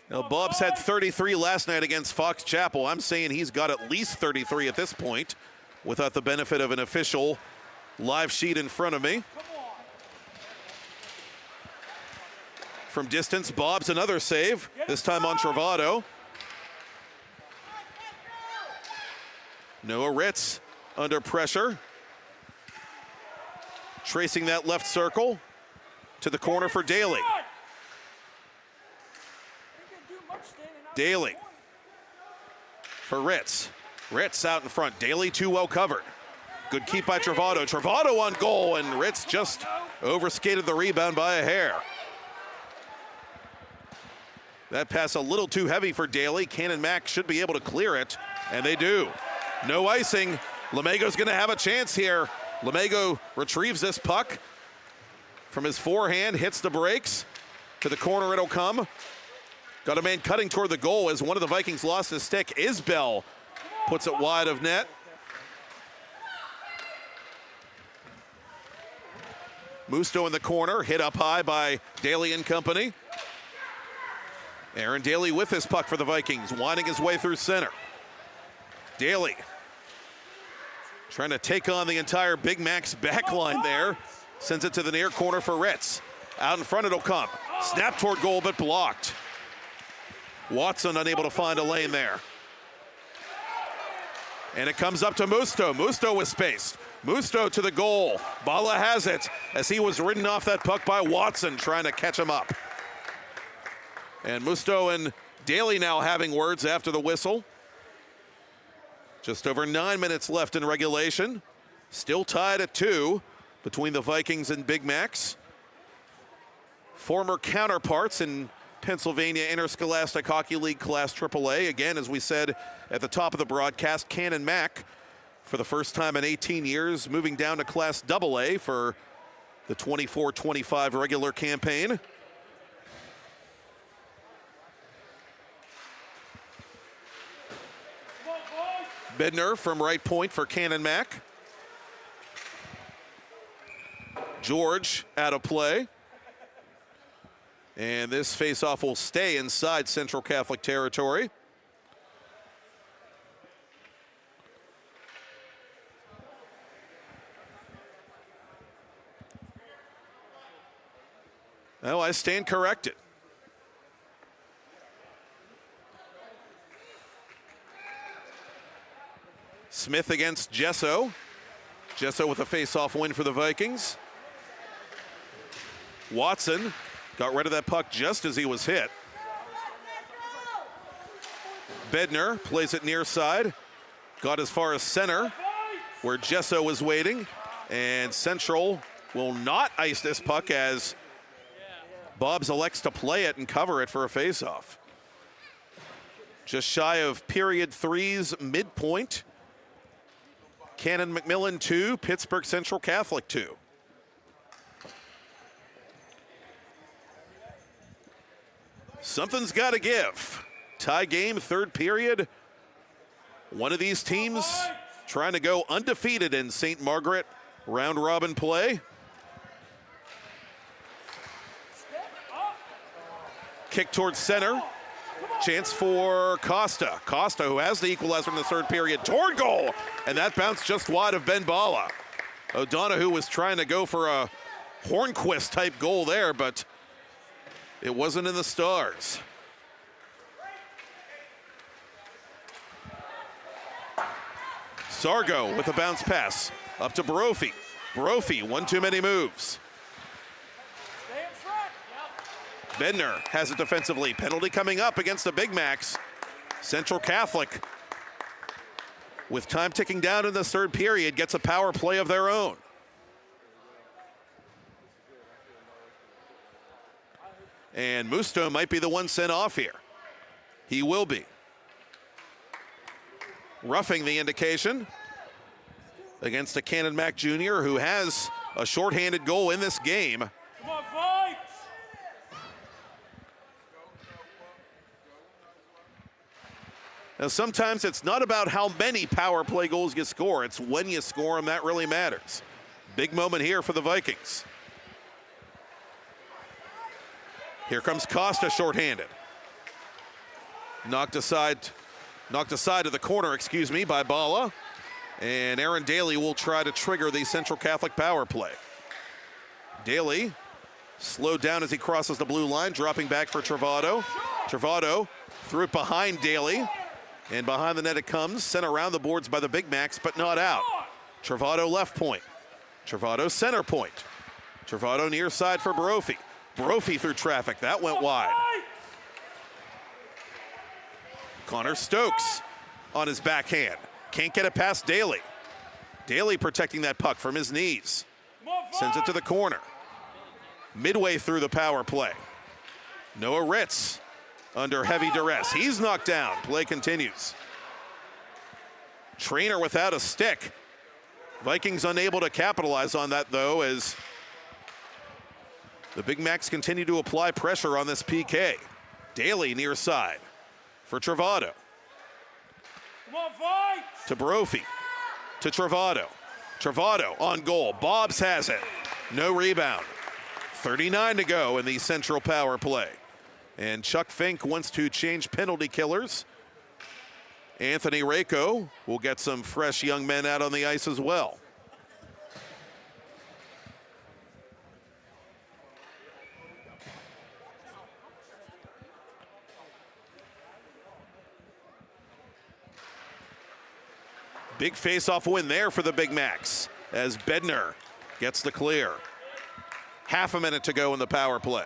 Now, Bobbs had 33 last night against Fox Chapel. I'm saying he's got at least 33 at this point without the benefit of an official live sheet in front of me. From distance, Bobbs another save, this time on Travado. Noah Ritz under pressure. Tracing that left circle to the corner for Daly. Daly for Ritz. Ritz out in front. Daly too well covered. Good keep by Travado. Travado on goal, and Ritz just overskated the rebound by a hair. That pass a little too heavy for Daly. Cannon Mack should be able to clear it, and they do. No icing. Lemago's going to have a chance here. Lemago retrieves this puck from his forehand, hits the brakes. To the corner it'll come. Got a man cutting toward the goal as one of the Vikings lost his stick. Isbell puts it wide of net. Musto in the corner, hit up high by Daly and company. Aaron Daly with this puck for the Vikings, winding his way through center. Daly trying to take on the entire Big Mac's back line there. Sends it to the near corner for Ritz. Out in front it'll come. Snap toward goal, but blocked. Watson unable to find a lane there. And it comes up to Musto. Musto with space. Musto to the goal. Bala has it as he was ridden off that puck by Watson, trying to catch him up. And Musto and Daly now having words after the whistle. Just over 9 minutes left in regulation. Still tied at 2 between the Vikings and Big Macs. Former counterparts in Pennsylvania Interscholastic Hockey League Class AAA. Again, as we said at the top of the broadcast, Cannon Mack, for the first time in 18 years, moving down to Class AA for the 24-25 regular campaign. Bednar from right point for Cannon Mack. George out of play. And this face-off will stay inside Central Catholic territory. Well, I stand corrected. Smith against Gesso. Gesso with a face-off win for the Vikings. Watson got rid of that puck just as he was hit. Bednar plays it near side. Got as far as center, where Gesso was waiting. And Central will not ice this puck as Bobbs elects to play it and cover it for a face-off. Just shy of period three's midpoint. Canon McMillan 2, Pittsburgh Central Catholic 2. Something's got to give. Tie game, third period. One of these teams trying to go undefeated in St. Margaret round robin play. Kick towards center. Chance for Costa. Costa, who has the equalizer in the third period, toward goal. And that bounced just wide of Ben Bala. O'Donoghue was trying to go for a Hornquist type goal there, but it wasn't in the stars. Sargo with a bounce pass up to Brophy. Brophy, one too many moves. Bednar has it defensively. Penalty coming up against the Big Macs. Central Catholic, with time ticking down in the third period, gets a power play of their own. And Musto might be the one sent off here. He will be. Roughing the indication against a Canon Mac Jr. who has a shorthanded goal in this game. Come on, fight! Now, sometimes it's not about how many power play goals you score. It's when you score them that really matters. Big moment here for the Vikings. Here comes Costa shorthanded. Knocked aside to the corner, by Bala. And Aaron Daly will try to trigger the Central Catholic power play. Daly slowed down as he crosses the blue line, dropping back for Travado. Travado threw it behind Daly. And behind the net it comes, sent around the boards by the Big Macs, but not out. Travado left point. Travado center point. Travado near side for Brophy. Brophy through traffic, that went wide. Connor Stokes on his backhand. Can't get it past Daly. Daly protecting that puck from his knees. Sends it to the corner. Midway through the power play. Noah Ritz under heavy duress. He's knocked down. Play continues. Trainer without a stick. Vikings unable to capitalize on that, though, as the Big Macs continue to apply pressure on this PK. Daly near side for Travado. Come on, fight! To Brophy. To Travado. Travado on goal. Bobbs has it. No rebound. 39 to go in the Central power play. And Chuck Fink wants to change penalty killers. Anthony Rako will get some fresh young men out on the ice as well. Big face-off win there for the Big Macs as Bednar gets the clear. Half a minute to go in the power play.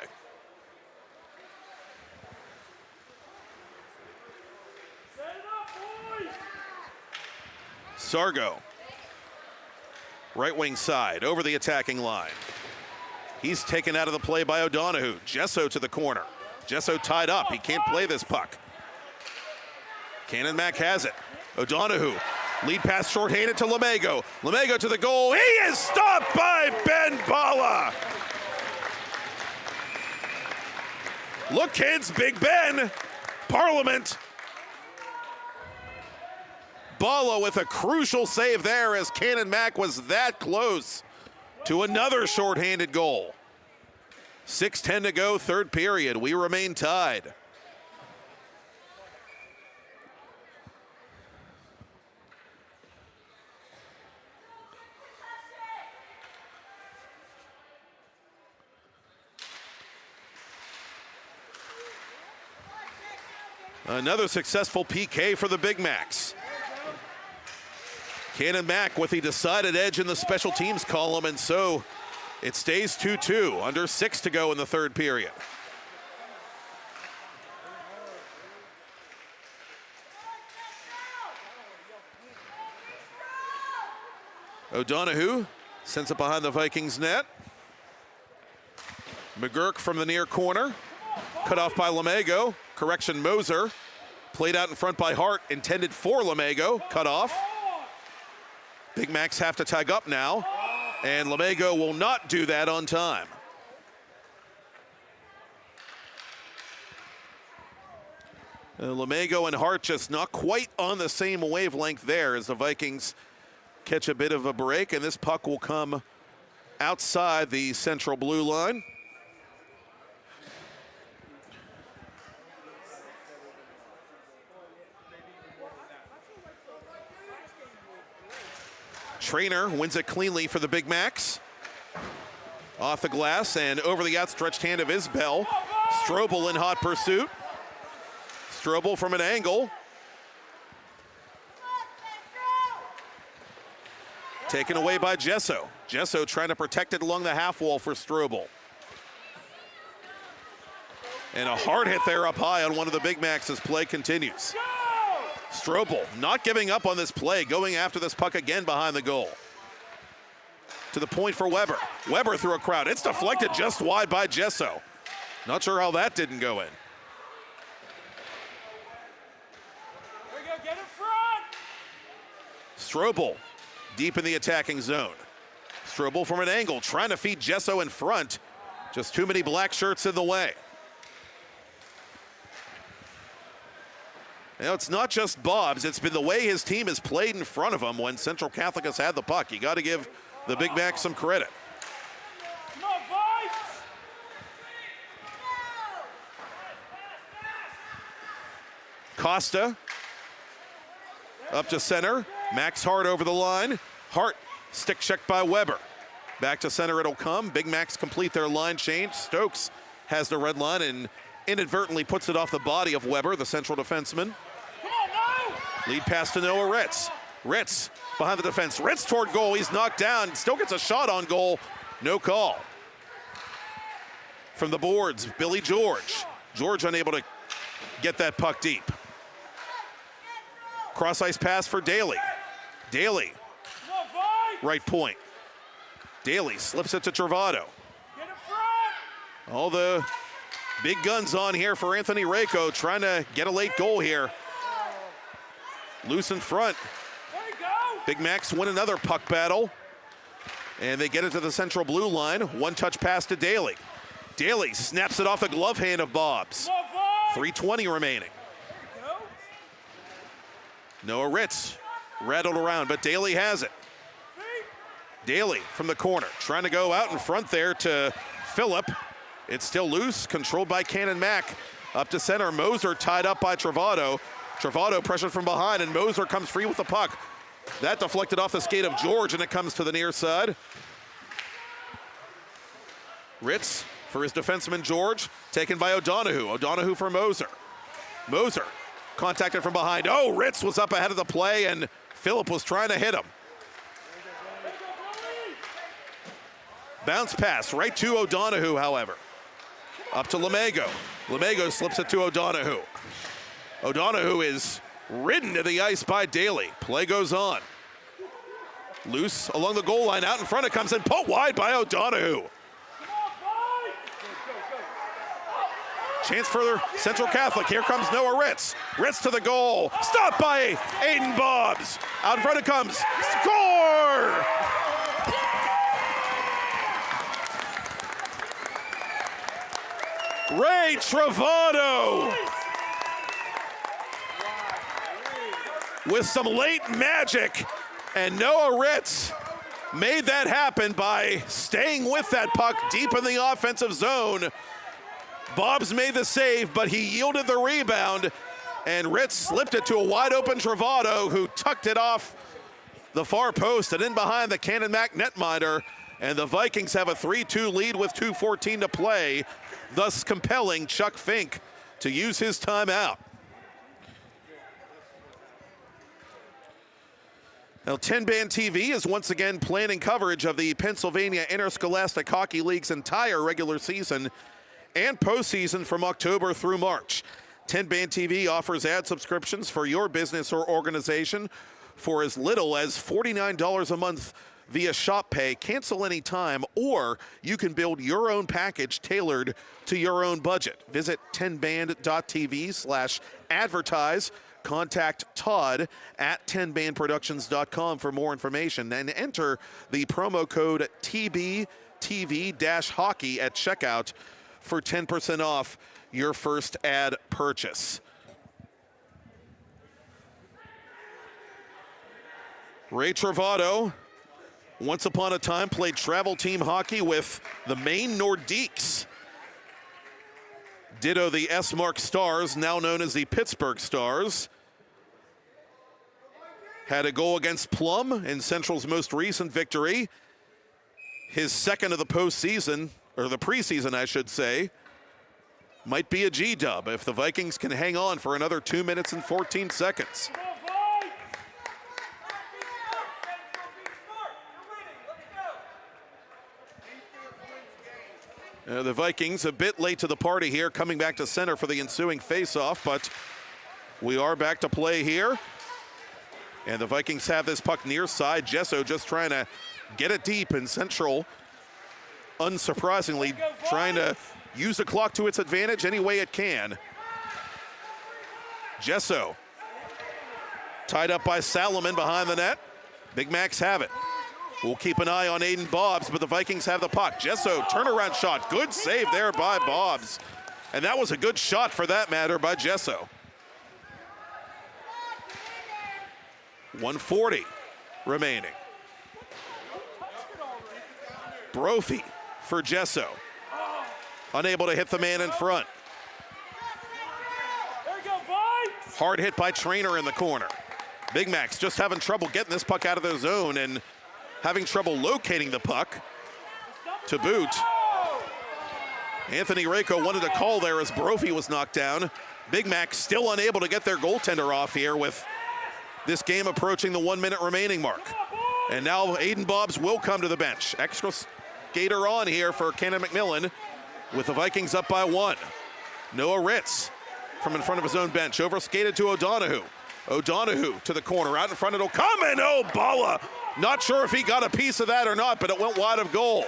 Sargo, right wing side, over the attacking line. He's taken out of the play by O'Donoghue. Gesso to the corner. Gesso tied up, he can't play this puck. Canon Mac has it. O'Donoghue, lead pass shorthanded to Lemego. Lemego to the goal, he is stopped by Ben Bala. Look kids, Big Ben, Parliament. Bala with a crucial save there as Canon Mac was that close to another shorthanded goal. 6:10 to go, third period. We remain tied. Another successful PK for the Big Macs. Canon Mac with the decided edge in the special teams column, and so it stays 2-2, under 6 to go in the third period. O'Donoghue sends it behind the Vikings net. McGurk from the near corner, cut off by Lamego. Correction, Moser. Played out in front by Hart, intended for Lamego, cut off. Big Macs have to tag up now, and Lamego will not do that on time. Lamego and Hart just not quite on the same wavelength there as the Vikings catch a bit of a break, and this puck will come outside the central blue line. Trainer wins it cleanly for the Big Macs. Off the glass and over the outstretched hand of Isbell. Strobel in hot pursuit. Strobel from an angle. Taken away by Gesso. Gesso trying to protect it along the half wall for Strobel. And a hard hit there up high on one of the Big Macs as play continues. Strobel not giving up on this play, going after this puck again behind the goal. To the point for Weber. Weber through a crowd. It's deflected just wide by Gesso. Not sure how that didn't go in. Get in front! Strobel deep in the attacking zone. Strobel from an angle, trying to feed Gesso in front. Just too many black shirts in the way. You know, it's not just Bob's, it's been the way his team has played in front of him when Central Catholic has had the puck. You got to give the Big Macs some credit. Come on, boys! Costa up to center. Max Hart over the line. Hart stick checked by Weber. Back to center it'll come. Big Macs complete their line change. Stokes has the red line and inadvertently puts it off the body of Weber, the central defenseman. Lead pass to Noah Ritz. Ritz behind the defense. Ritz toward goal. He's knocked down. Still gets a shot on goal. No call. From the boards, Billy George. George unable to get that puck deep. Cross ice pass for Daly. Daly, right point. Daly slips it to Travado. All the big guns on here for Anthony Rako, trying to get a late goal here. Loose in front. Big Macs win another puck battle. And they get it to the central blue line. One touch pass to Daly. Daly snaps it off the glove hand of Bob's. 3:20 remaining. Noah Ritz rattled around, but Daly has it. Daly from the corner, trying to go out in front there to Phillip. It's still loose, controlled by Canon Mac. Up to center, Moser tied up by Travado. Travado pressured from behind, and Moser comes free with the puck. That deflected off the skate of George, and it comes to the near side. Ritz for his defenseman George, taken by O'Donoghue. O'Donoghue for Moser. Moser contacted from behind. Oh, Ritz was up ahead of the play, and Phillip was trying to hit him. Bounce pass right to O'Donoghue, however. Up to Lamego. Lamego slips it to O'Donoghue. O'Donoghue is ridden to the ice by Daly. Play goes on. Loose along the goal line, out in front it comes and put wide by O'Donoghue. Chance for Central Catholic. Here comes Noah Ritz. Ritz to the goal. Stopped by Aiden Bobs. Out in front it comes. Score! Ray Travado with some late magic, and Noah Ritz made that happen by staying with that puck deep in the offensive zone. Bobs made the save, but he yielded the rebound, and Ritz slipped it to a wide-open Travado, who tucked it off the far post and in behind the Canon Mac netminder, and the Vikings have a 3-2 lead with 2:14 to play, thus compelling Chuck Fink to use his timeout. Now, TenbandTV is once again planning coverage of the Pennsylvania Interscholastic Hockey League's entire regular season and postseason from October through March. TenbandTV offers ad subscriptions for your business or organization for as little as $49 a month via Shop Pay. Cancel anytime, or you can build your own package tailored to your own budget. Visit tenband.tv/advertise. Contact Todd at tenbandproductions.com for more information, and enter the promo code TBTV-hockey at checkout for 10% off your first ad purchase. Ray Travado, once upon a time, played travel team hockey with the Maine Nordiques. Ditto the S-Mark Stars, now known as the Pittsburgh Stars. Had a goal against Plum in Central's most recent victory. His second of the postseason, or the preseason, I should say. Might be a G-dub if the Vikings can hang on for another 2 minutes and 14 seconds. The Vikings a bit late to the party here, coming back to center for the ensuing face-off, but we are back to play here. And the Vikings have this puck near side. Gesso just trying to get it deep, and Central, unsurprisingly, trying to use the clock to its advantage any way it can. Gesso tied up by Salomon behind the net. Big Macs have it. We'll keep an eye on Aiden Bobs, but the Vikings have the puck. Gesso, turnaround shot. Good save there by Bobs. And that was a good shot for that matter by Gesso. 1:40 remaining. Brophy for Gesso. Unable to hit the man in front. Hard hit by Trainer in the corner. Big Macs just having trouble getting this puck out of their zone and having trouble locating the puck. To boot, Anthony Rako wanted a call there as Brophy was knocked down. Big Mac still unable to get their goaltender off here with this game approaching the 1 minute remaining mark. And now Aiden Bobs will come to the bench. Extra skater on here for Canon McMillan with the Vikings up by 1. Noah Ritz from in front of his own bench, over skated to O'Donohue. O'Donohue to the corner, out in front it'll come, and oh, Bala. Not sure if he got a piece of that or not, but it went wide of goal.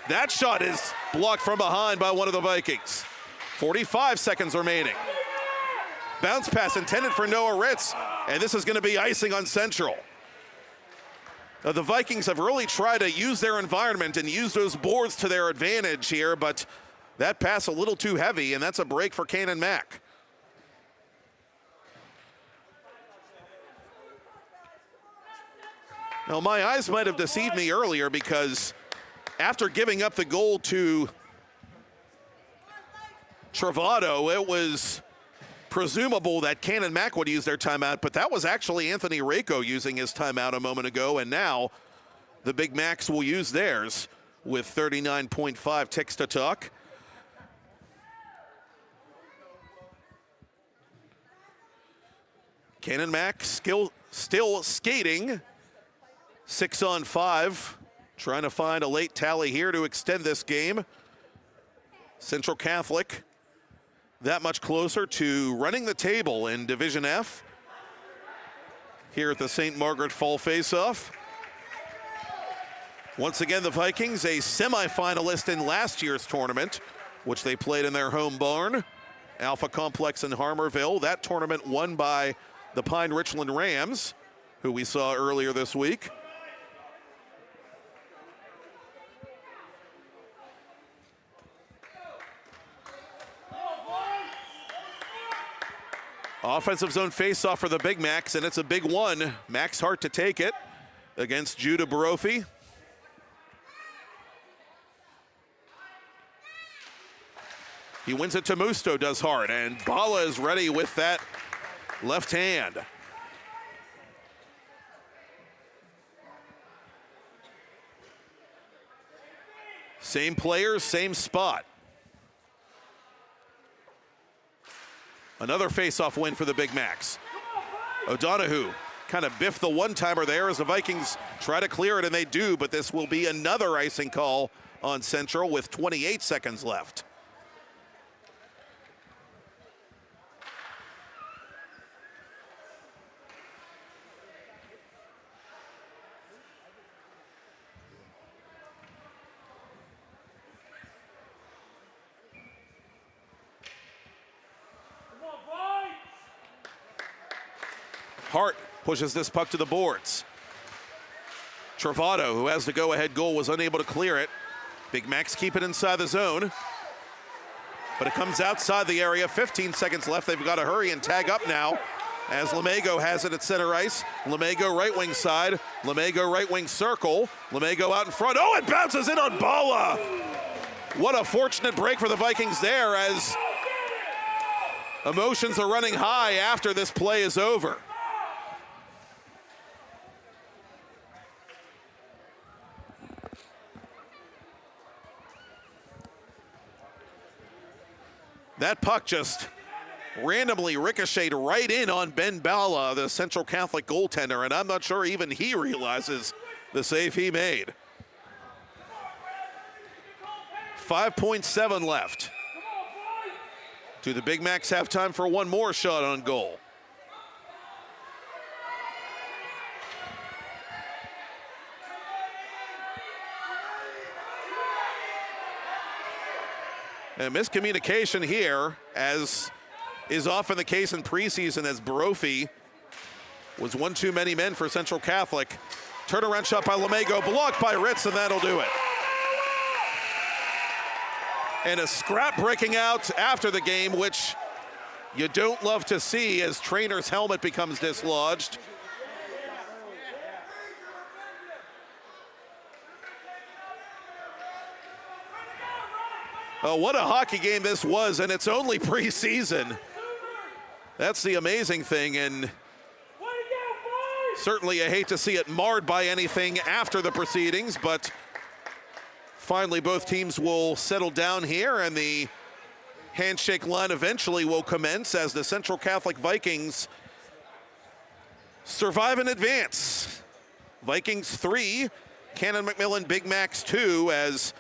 That shot is blocked from behind by one of the Vikings. 45 seconds remaining. Bounce pass intended for Noah Ritz, and this is going to be icing on Central. Now, the Vikings have really tried to use their environment and use those boards to their advantage here, but that pass a little too heavy, and that's a break for Canon Mac. Now, my eyes might have deceived me earlier because after giving up the goal to Travado, it was presumable that Canon Mac would use their timeout, but that was actually Anthony Rako using his timeout a moment ago, and now the Big Macs will use theirs with 39.5 ticks to talk. Canon Mac still skating. 6-on-5, trying to find a late tally here to extend this game. Central Catholic that much closer to running the table in Division F here at the St. Margaret Fall Face Off. Once again, the Vikings, a semifinalist in last year's tournament, which they played in their home barn, Alpha Complex in Harmerville. That tournament won by the Pine Richland Rams, who we saw earlier this week. Offensive zone face-off for the Big Macs, and it's a big one. Max Hart to take it. against Judah Barofi. He wins it to Musto, does hard, and Bala is ready with that left hand. Same players, same spot. Another face-off win for the Big Macs. O'Donoghue kind of biffed the one-timer there as the Vikings try to clear it, and they do, but this will be another icing call on Central with 28 seconds left. Hart pushes this puck to the boards. Travado, who has the go-ahead goal, was unable to clear it. Big Macs keep it inside the zone, but it comes outside the area. 15 seconds left. They've got to hurry and tag up now as Lamego has it at center ice. Lamego right wing side. Lamego right wing circle. Lamego out in front. Oh, it bounces in on Bala. What a fortunate break for the Vikings there as emotions are running high after this play is over. That puck just randomly ricocheted right in on Ben Bala, the Central Catholic goaltender, and I'm not sure even he realizes the save he made. 5.7 left. Do the Big Macs have time for one more shot on goal? And miscommunication here, as is often the case in preseason, as Barofi was one too many men for Central Catholic. Turnaround shot by Lamego, blocked by Ritz, and that'll do it. And a scrap breaking out after the game, which you don't love to see as Trainer's helmet becomes dislodged. Oh, what a hockey game this was, and it's only preseason. That's the amazing thing, and certainly I hate to see it marred by anything after the proceedings, but finally both teams will settle down here, and the handshake line eventually will commence as the Central Catholic Vikings survive and advance. Vikings 3, Canon McMillan Big Macs 2, as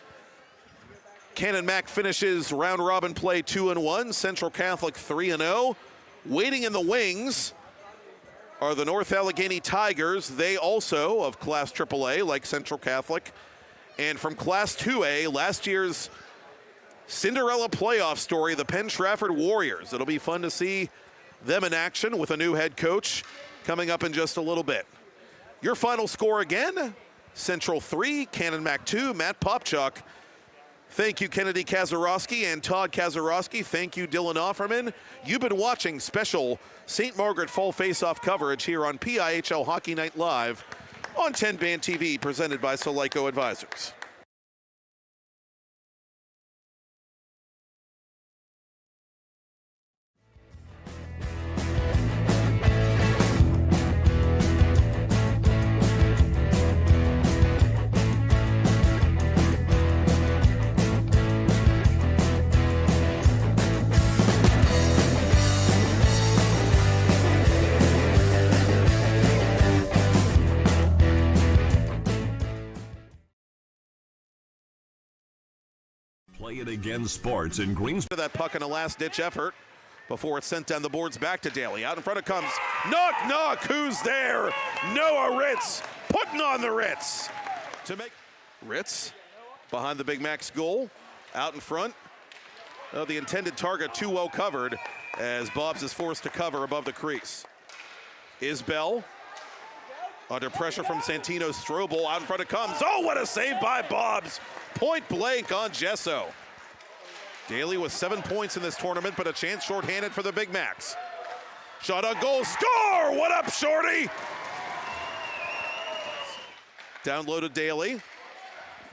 Canon Mac finishes round robin play 2-1, Central Catholic 3-0. Waiting in the wings are the North Allegheny Tigers. They also of Class AAA, like Central Catholic. And from Class 2A, last year's Cinderella playoff story, the Penn Trafford Warriors. It'll be fun to see them in action with a new head coach coming up in just a little bit. Your final score again, Central 3, Canon Mac 2, Matt Popchock. Thank you, Kennedy Kazarowski and Todd Kazarowski. Thank you, Dylan Offerman. You've been watching special St. Margaret Fall Face Off coverage here on PIHL Hockey Night Live on TenbandTV, presented by Solico Advisors. Play It Again Sports in Greensburg. That puck in a last-ditch effort before it's sent down the boards back to Daly. Out in front it comes. Knock, knock. Who's there? Noah Ritz putting on the Ritz to make Ritz behind the Big Mac's goal. Out in front. The intended target too well covered as Bobs is forced to cover above the crease. Isbell under pressure from Santino Strobel. Out in front it comes. Oh, what a save by Bobs. Point blank on Gesso. Daly with 7 points in this tournament, but a chance shorthanded for the Big Macs. Shot on goal, score! What up, Shorty? Down low to Daly.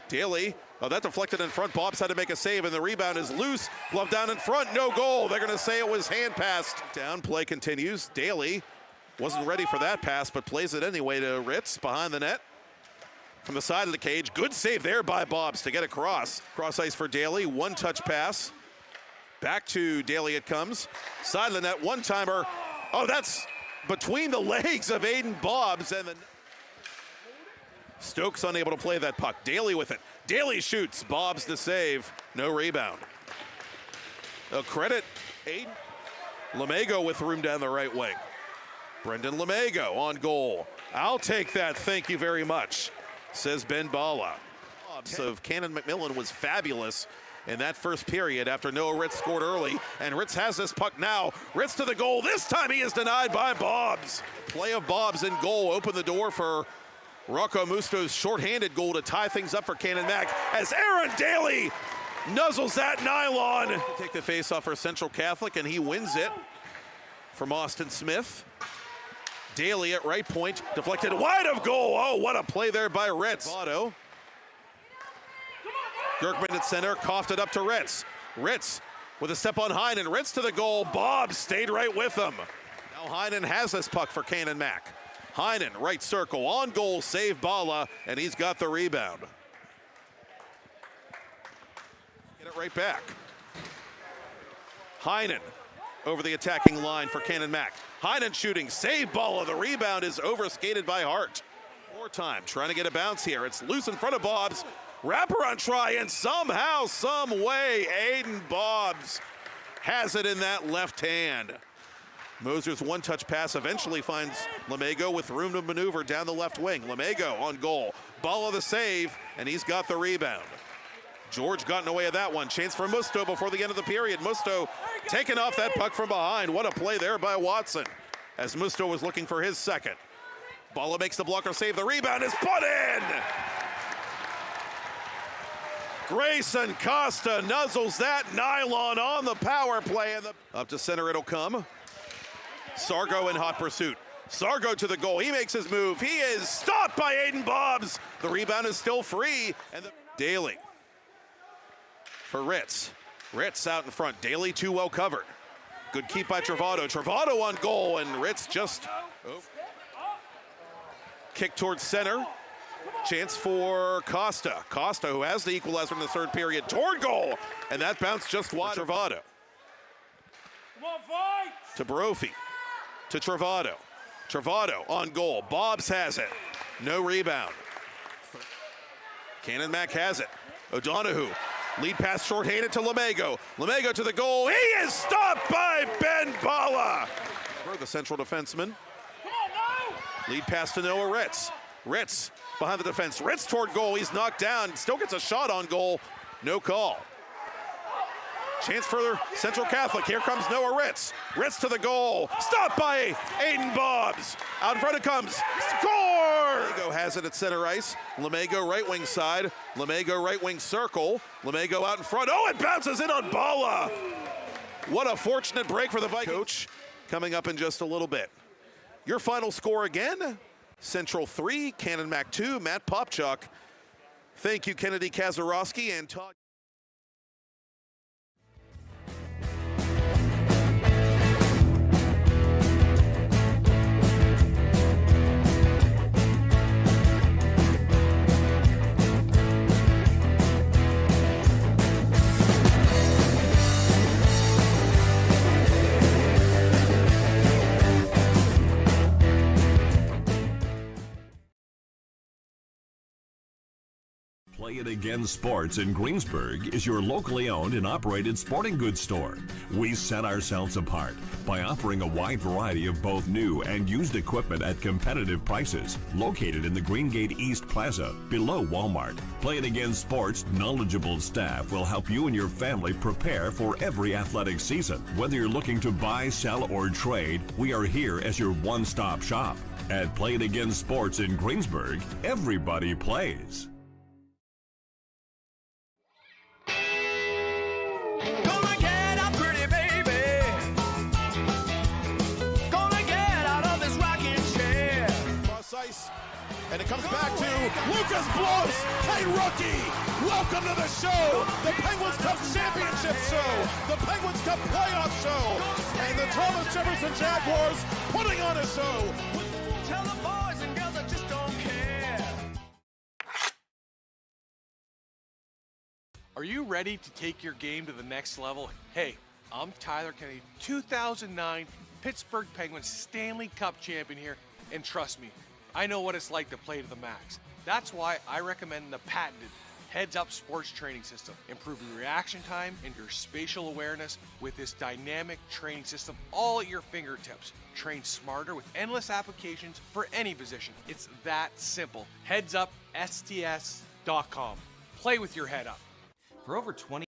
Daly, oh, that deflected in front. Bob's had to make a save, and the rebound is loose. Glove down in front, no goal. They're going to say it was hand passed. Down, play continues. Daly wasn't ready for that pass, but plays it anyway to Ritz behind the net. From the side of the cage, good save there by Bobs to get across. Cross ice for Daly, one-touch pass. Back to Daly it comes. Side of the net, one-timer. Oh, that's between the legs of Aiden Bobs, and the Stokes unable to play that puck. Daly with it. Daly shoots. Bobs the save. No rebound. A credit. Aiden Lemego with room down the right wing. Brendan Lemego on goal. I'll take that. Thank you very much, says Ben Bala. Of Canon McMillan was fabulous in that first period after Noah Ritz scored early. And Ritz has this puck now. Ritz to the goal. This time he is denied by Bobs. Play of Bobs in goal opened the door for Rocco Musto's shorthanded goal to tie things up for Canon Mac as Aaron Daly nuzzles that nylon. Take the face-off for Central Catholic, and he wins it from Austin Smith. Daly at right point, deflected wide of goal. Oh, what a play there by Ritz. Otto. Gerkman at center, coughed it up to Ritz. Ritz with a step on Heinen. Ritz to the goal. Bob stayed right with him. Now Heinen has this puck for Canon Mac. Heinen, right circle, on goal, save Bala, and he's got the rebound. Get it right back. Heinen over the attacking line for Canon Mac. Heinen shooting, save Bala. The rebound is overskated by Hart. More time, trying to get a bounce here. It's loose in front of Bobs. Wraparound try, and somehow, some way, Aiden Bobs has it in that left hand. Moser's one-touch pass eventually finds Lemego with room to maneuver down the left wing. Lemego on goal. Bala the save, and he's got the rebound. George got in the way of that one. Chance for Musto before the end of the period. Musto taking off that puck from behind. What a play there by Watson as Musto was looking for his second. Bala makes the blocker save. The rebound is put in. Grayson Costa nuzzles that nylon on the power play. And up to center it'll come. Sargo in hot pursuit. Sargo to the goal. He makes his move. He is stopped by Aiden Bobs. The rebound is still free. And Daly for Ritz. Ritz out in front. Daly too well covered. Good keep by Travado. Travado on goal, and Ritz just kick towards center. Chance for Costa. Costa, who has the equalizer in the third period, toward goal, and that bounced just wide. Travado. To Brophy. To Travado. Travado on goal. Bobs has it. No rebound. Canon Mac has it. O'Donoghue. Lead pass short-handed to Lemego. Lemego to the goal. He is stopped by Ben Bala. The central defenseman. Lead pass to Noah Ritz. Ritz behind the defense. Ritz toward goal. He's knocked down. Still gets a shot on goal. No call. Chance for Central Catholic. Here comes Noah Ritz. Ritz to the goal. Stopped by Aiden Bobs. Out in front it comes. Score! Lemego has it at center ice. Lemego right wing side. Lemego right wing circle. Lemego out in front. Oh, it bounces in on Bala. What a fortunate break for the Vikings. Coach coming up in just a little bit. Your final score again. Central 3, Canon Mac 2, Matt Popchock. Thank you, Kennedy Kazarowski and Todd. Play It Again Sports in Greensburg is your locally owned and operated sporting goods store. We set ourselves apart by offering a wide variety of both new and used equipment at competitive prices. Located in the Greengate East Plaza, below Walmart, Play It Again Sports' knowledgeable staff will help you and your family prepare for every athletic season. Whether you're looking to buy, sell, or trade, we are here as your one-stop shop. At Play It Again Sports in Greensburg, everybody plays. And it comes back to Lucas Blows. Hey, rookie, welcome to the show. The Penguins Cup Championship show. The Penguins Cup playoff show. And the Thomas Jefferson Jaguars putting on a show. Tell the boys and girls I just don't care. Are you ready to take your game to the next level? Hey, I'm Tyler Kennedy, 2009 Pittsburgh Penguins Stanley Cup champion here, and trust me, I know what it's like to play to the max. That's why I recommend the patented heads-up sports training system, improving reaction time and your spatial awareness with this dynamic training system all at your fingertips. Train smarter with endless applications for any position. It's that simple. HeadsUpSTS.com. Play with your head up. For over 20